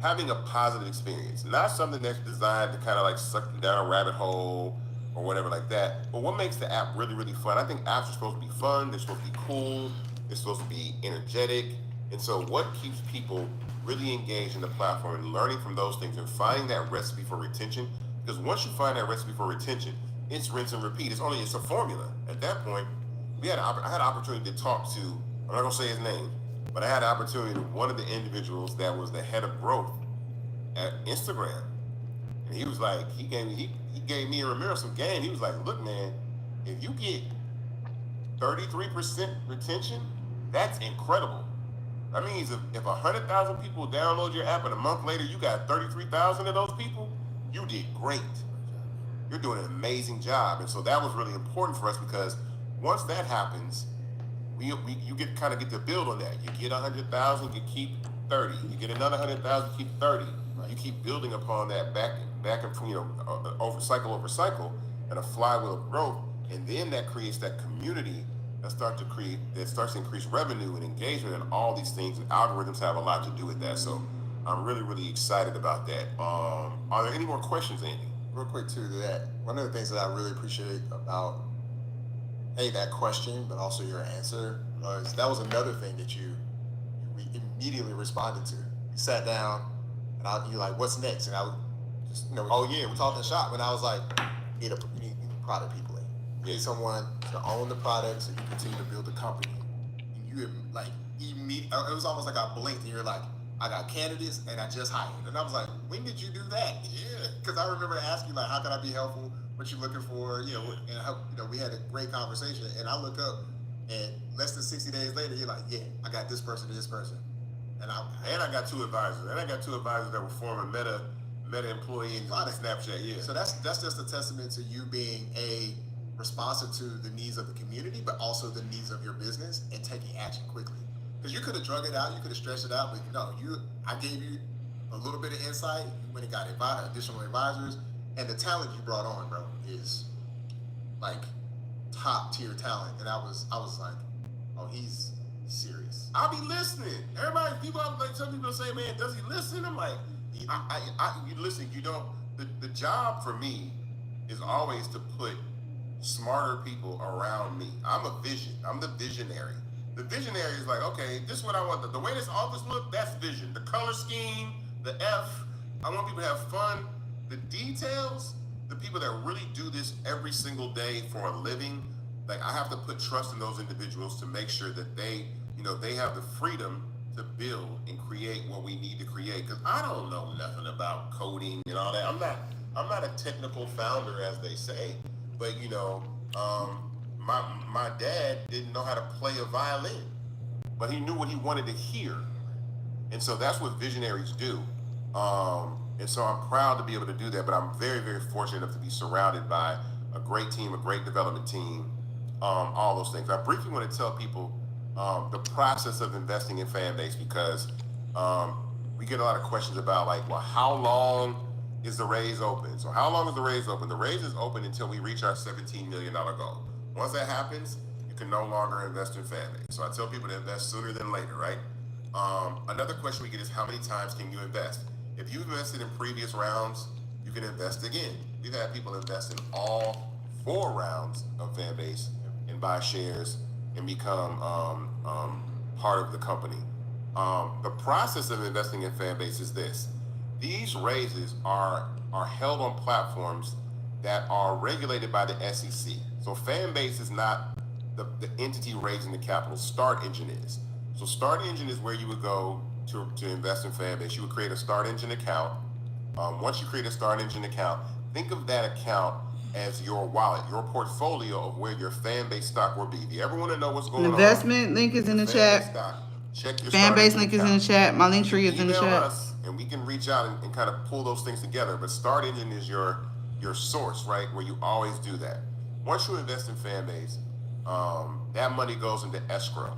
S5: having a positive experience, not something that's designed to kind of like suck you down a rabbit hole or whatever like that. But what makes the app really, really fun? I think apps are supposed to be fun. They're supposed to be cool. They're supposed to be energetic. And so what keeps people really engaged in the platform and learning from those things and finding that recipe for retention? Because once you find that recipe for retention, it's rinse and repeat. It's a formula. At that point, I had an opportunity to talk to, I'm not gonna say his name, but I had an opportunity to one of the individuals that was the head of growth at Instagram. And he was like, he gave me and Ramiro some game. He was like, look, man, if you get 33% retention, that's incredible. That means if 100,000 people download your app and a month later you got 33,000 of those people, you did great. You're doing an amazing job. And so that was really important for us because Once that happens, you get to build on that. You get 100,000, you keep 30. You get another 100,000, keep 30. You keep building upon that back and over cycle, and a flywheel of growth, and then that creates that community that starts to increase revenue and engagement and all these things. And algorithms have a lot to do with that. So I'm really, really excited about that. Are there any more questions, Andy?
S11: Real quick too to that, one of the things that I really appreciate about that question, but also your answer, was that was another thing that you immediately responded to. You sat down and you're like, what's next? And I was just, oh yeah, we're talking shop. And I was like, you need product people in. You need someone to own the product so you continue to build the company. And you immediately, it was almost like I blinked and you're like, I got candidates and I just hired. And I was like, when did you do that? Yeah. Because I remember asking, like, how can I be helpful? What you looking for? And how, we had a great conversation. And I look up and less than 60 days later, you're like, yeah, I got this person and this person. And I got two advisors. And I got two advisors that were former Meta employees on Snapchat. Yeah. So that's just a testament to you being responsive to the needs of the community, but also the needs of your business and taking action quickly. Because you could have drug it out, you could have stretched it out, but no, I gave you a little bit of insight. You went and got additional advisors, and the talent you brought on, bro, is like top tier talent. And I was like, oh, he's serious.
S5: I'll be listening. Some people say, man, does he listen? I'm like, you listen. You don't. The job for me is always to put smarter people around me. I'm the visionary. The visionary is like, okay, this is what I want. The way this office look, that's vision. The color scheme, the I want people to have fun. The details, the people that really do this every single day for a living, like I have to put trust in those individuals to make sure that they have the freedom to build and create what we need to create. Because I don't know nothing about coding and all that. I'm not a technical founder, as they say, but my dad didn't know how to play a violin, but he knew what he wanted to hear. And so that's what visionaries do. And so I'm proud to be able to do that, but I'm very, very fortunate enough to be surrounded by a great team, a great development team, all those things. I briefly want to tell people the process of investing in Fanbase, because we get a lot of questions about how long is the raise open? So how long is the raise open? The raise is open until we reach our $17 million goal. Once that happens, you can no longer invest in Fanbase. So I tell people to invest sooner than later, right? Another question we get is, how many times can you invest? If you've invested in previous rounds, you can invest again. We've had people invest in all 4 rounds of Fanbase and buy shares and become part of the company. The process of investing in Fanbase is this. These raises are held on platforms that are regulated by the SEC. So Fanbase is not the entity raising the capital. Start Engine is. So Start Engine is where you would go to invest in Fanbase. You would create a Start Engine account. Once you create a Start Engine account, think of that account as your wallet, your portfolio of where your Fanbase stock will be. If you ever want to know what's going on,
S1: Investment link is in the chat.
S5: Check your
S1: Fanbase link is in the chat. My link tree is in the chat.
S5: Email us, and we can reach out and kind of pull those things together. But Start Engine is your source, right, where you always do that. Once you invest in Fanbase, that money goes into escrow.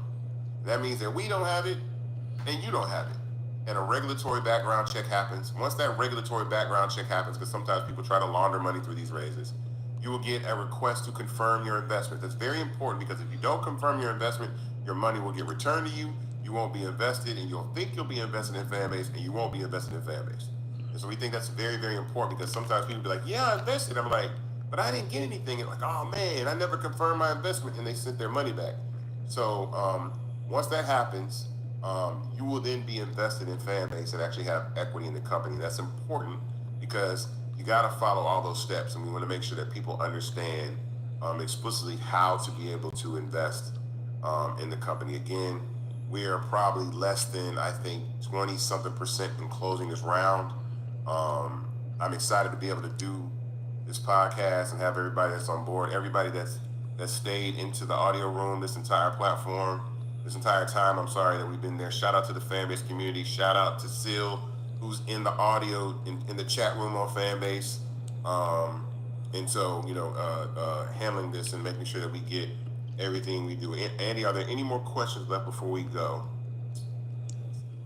S5: That means that we don't have it, and you don't have it. And a regulatory background check happens. Once that regulatory background check happens, because sometimes people try to launder money through these raises, you will get a request to confirm your investment. That's very important, because if you don't confirm your investment, your money will get returned to you. You won't be invested, and you'll think you'll be invested in Fanbase, and you won't be invested in Fanbase. And so we think that's very, very important, because sometimes people be like, yeah, I invested. I'm like, but I didn't get anything. And like, oh man, I never confirmed my investment, and they sent their money back. So once that happens, you will then be invested in Fanbase and actually have equity in the company. That's important, because you got to follow all those steps, and we want to make sure that people understand explicitly how to be able to invest in the company. Again, we are probably less than, I think, 20-something% in closing this round. I'm excited to be able to do this podcast and have everybody that's on board, everybody that's stayed into the audio room this entire platform, this entire time, that we've been there. Shout out to the Fanbase community. Shout out to Sil, who's in the audio, in the chat room on Fanbase. And so, handling this and making sure that we get everything we do. Andy, are there any more questions left before we go?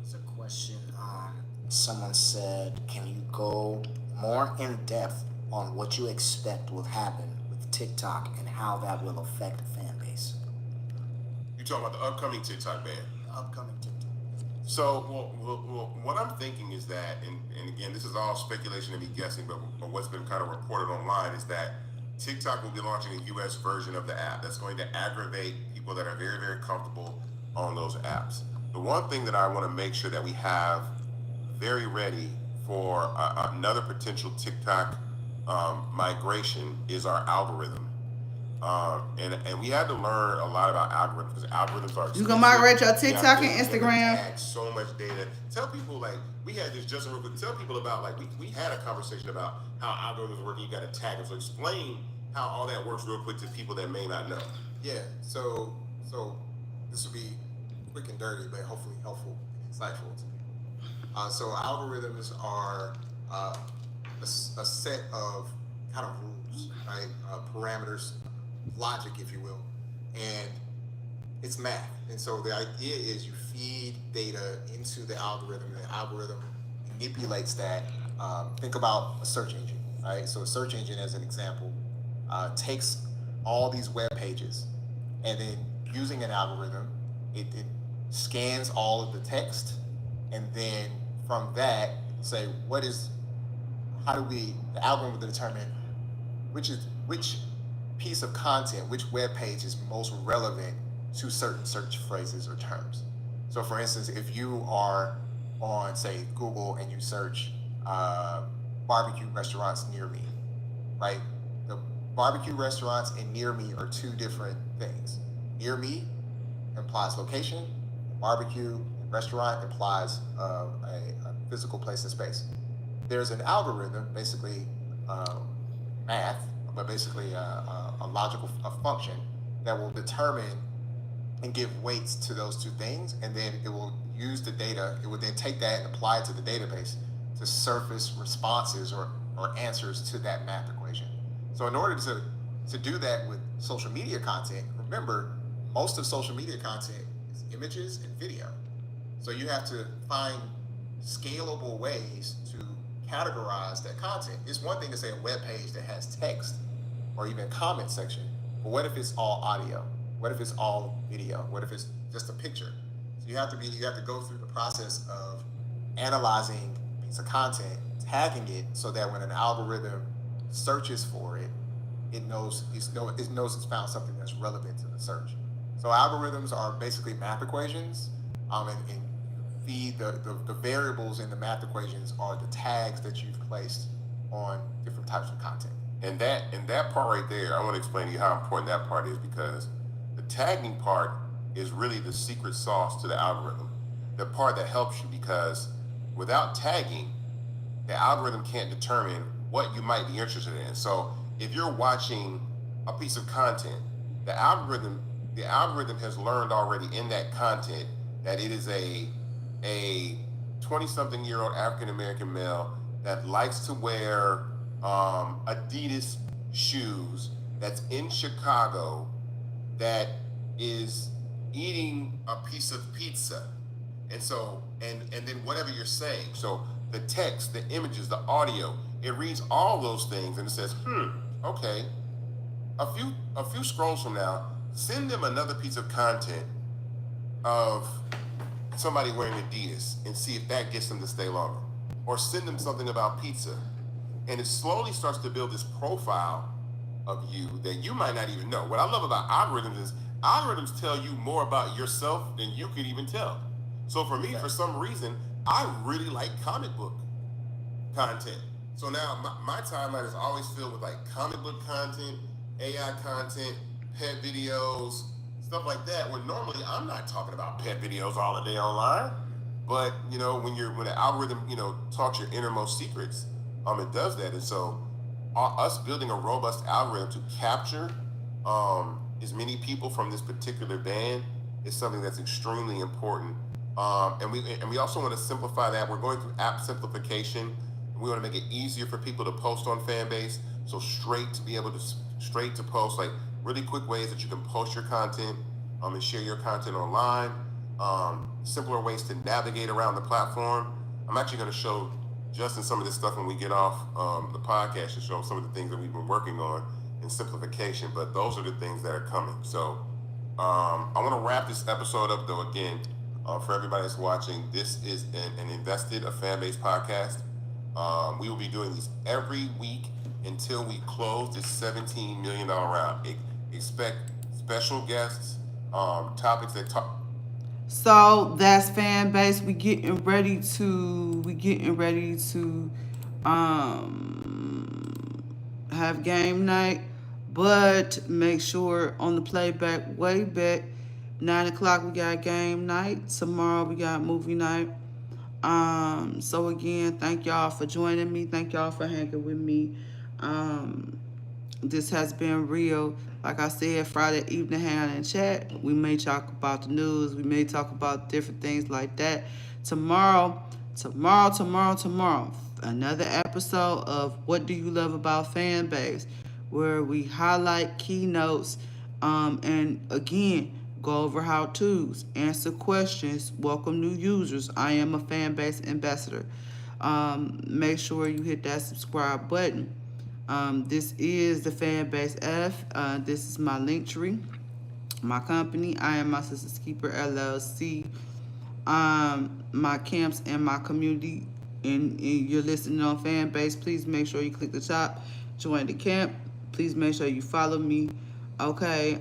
S12: There's a question. Someone said, can you go more in depth on what you expect will happen with TikTok and how that will affect Fanbase?
S5: You talking about the upcoming TikTok ban?
S12: The upcoming TikTok.
S5: So, well, what I'm thinking is that, and again, this is all speculation and me guessing, but what's been kind of reported online is that TikTok will be launching a U.S. version of the app that's going to aggravate people that are very, very comfortable on those apps. The one thing that I want to make sure that we have very ready for another potential TikTok migration is our algorithm. And we had to learn a lot about algorithms because algorithms are expensive.
S1: You can migrate your TikTok and Instagram.
S5: Add so much data. Tell people, like, we had this just real quick. Tell people about, like, we had a conversation about how algorithms work. You got to tag them. So explain how all that works real quick to people that may not know.
S11: Yeah, so this will be quick and dirty, but hopefully helpful and insightful to people. So algorithms are a set of kind of rules, right? Parameters, logic, if you will, and it's math. And so the idea is you feed data into the algorithm, and the algorithm manipulates that. Think about a search engine, right? So a search engine, as an example, takes all these web pages, and then using an algorithm, it scans all of the text, and then from that, say the algorithm will determine which piece of content, which web page is most relevant to certain search phrases or terms. So for instance, if you are on, say, Google and you search barbecue restaurants near me, right? The barbecue restaurants and near me are two different things. Near me implies location, barbecue restaurant implies a physical place and space. There's an algorithm, basically math, but basically a logical function that will determine and give weights to those two things, and then it will use the data. It will then take that and apply it to the database to surface responses or answers to that math equation. So in order to do that with social media content, remember, most of social media content is images and video. So you have to find scalable ways to categorize that content. It's one thing to say a web page that has text or even a comment section, but what if it's all audio? What if it's all video? What if it's just a picture? So you have to go through the process of analyzing a piece of content, tagging it so that when an algorithm searches for it, it knows it's found something that's relevant to the search. So algorithms are basically math equations, and feed the variables in the math equations are the tags that you've placed on different types of content.
S5: And that part right there, I want to explain to you how important that part is, because the tagging part is really the secret sauce to the algorithm. The part that helps you, because without tagging, the algorithm can't determine what you might be interested in. So if you're watching a piece of content, the algorithm has learned already in that content that it is a 20-something-year-old African-American male that likes to wear Adidas shoes, that's in Chicago, that is eating a piece of pizza. And so, and then whatever you're saying. So the text, the images, the audio, it reads all those things and it says, okay, a few scrolls from now, send them another piece of content of somebody wearing Adidas and see if that gets them to stay longer. Or send them something about pizza. And it slowly starts to build this profile of you that you might not even know. What I love about algorithms is algorithms tell you more about yourself than you could even tell. So for me, for some reason, I really like comic book content. So now my timeline is always filled with like comic book content, AI content, pet videos, stuff like that, where normally I'm not talking about pet videos all the day online. But when the algorithm, talks your innermost secrets, it does that. And so us building a robust algorithm to capture as many people from this particular band is something that's extremely important. And we also want to simplify that. We're going through app simplification. We want to make it easier for people to post on Fanbase. So straight to post. Like really quick ways that you can post your content and share your content online. Simpler ways to navigate around the platform. I'm actually going to show Justin some of this stuff when we get off the podcast to show some of the things that we've been working on in simplification, but those are the things that are coming. So I want to wrap this episode up though. Again, for everybody that's watching, this is an Invested, a Fanbase podcast. We will be doing these every week until we close this $17 million round. Expect special guests, topics that talk.
S1: So that's fan base. We getting ready to have game night, but make sure on the playback way back 9 o'clock we got game night. Tomorrow we got movie night. So again, thank y'all for joining me. Thank y'all for hanging with me. This has been real. Like I said, Friday evening hang in chat. We may talk about the news. We may talk about different things like that. Tomorrow, another episode of What Do You Love About Fanbase, where we highlight keynotes, and again, go over how-tos, answer questions, welcome new users. I am a Fanbase ambassador. Make sure you hit that subscribe button. This is the Fanbase F. This is my link tree, my company. I am my sister's keeper LLC. My camps and my community. And you're listening on Fanbase. Please make sure you click the top, join the camp. Please make sure you follow me. Okay.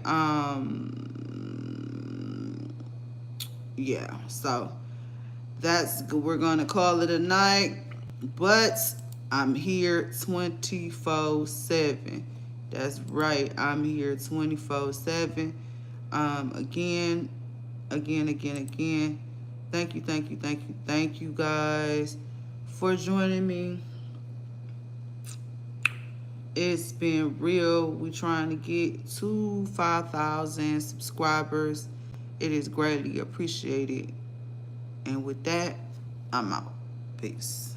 S1: Yeah. So we're gonna call it a night. But I'm here 24/7. That's right. I'm here 24/7. Again. Thank you guys for joining me. It's been real. We're trying to get to 5,000 subscribers. It is greatly appreciated. And with that, I'm out. Peace.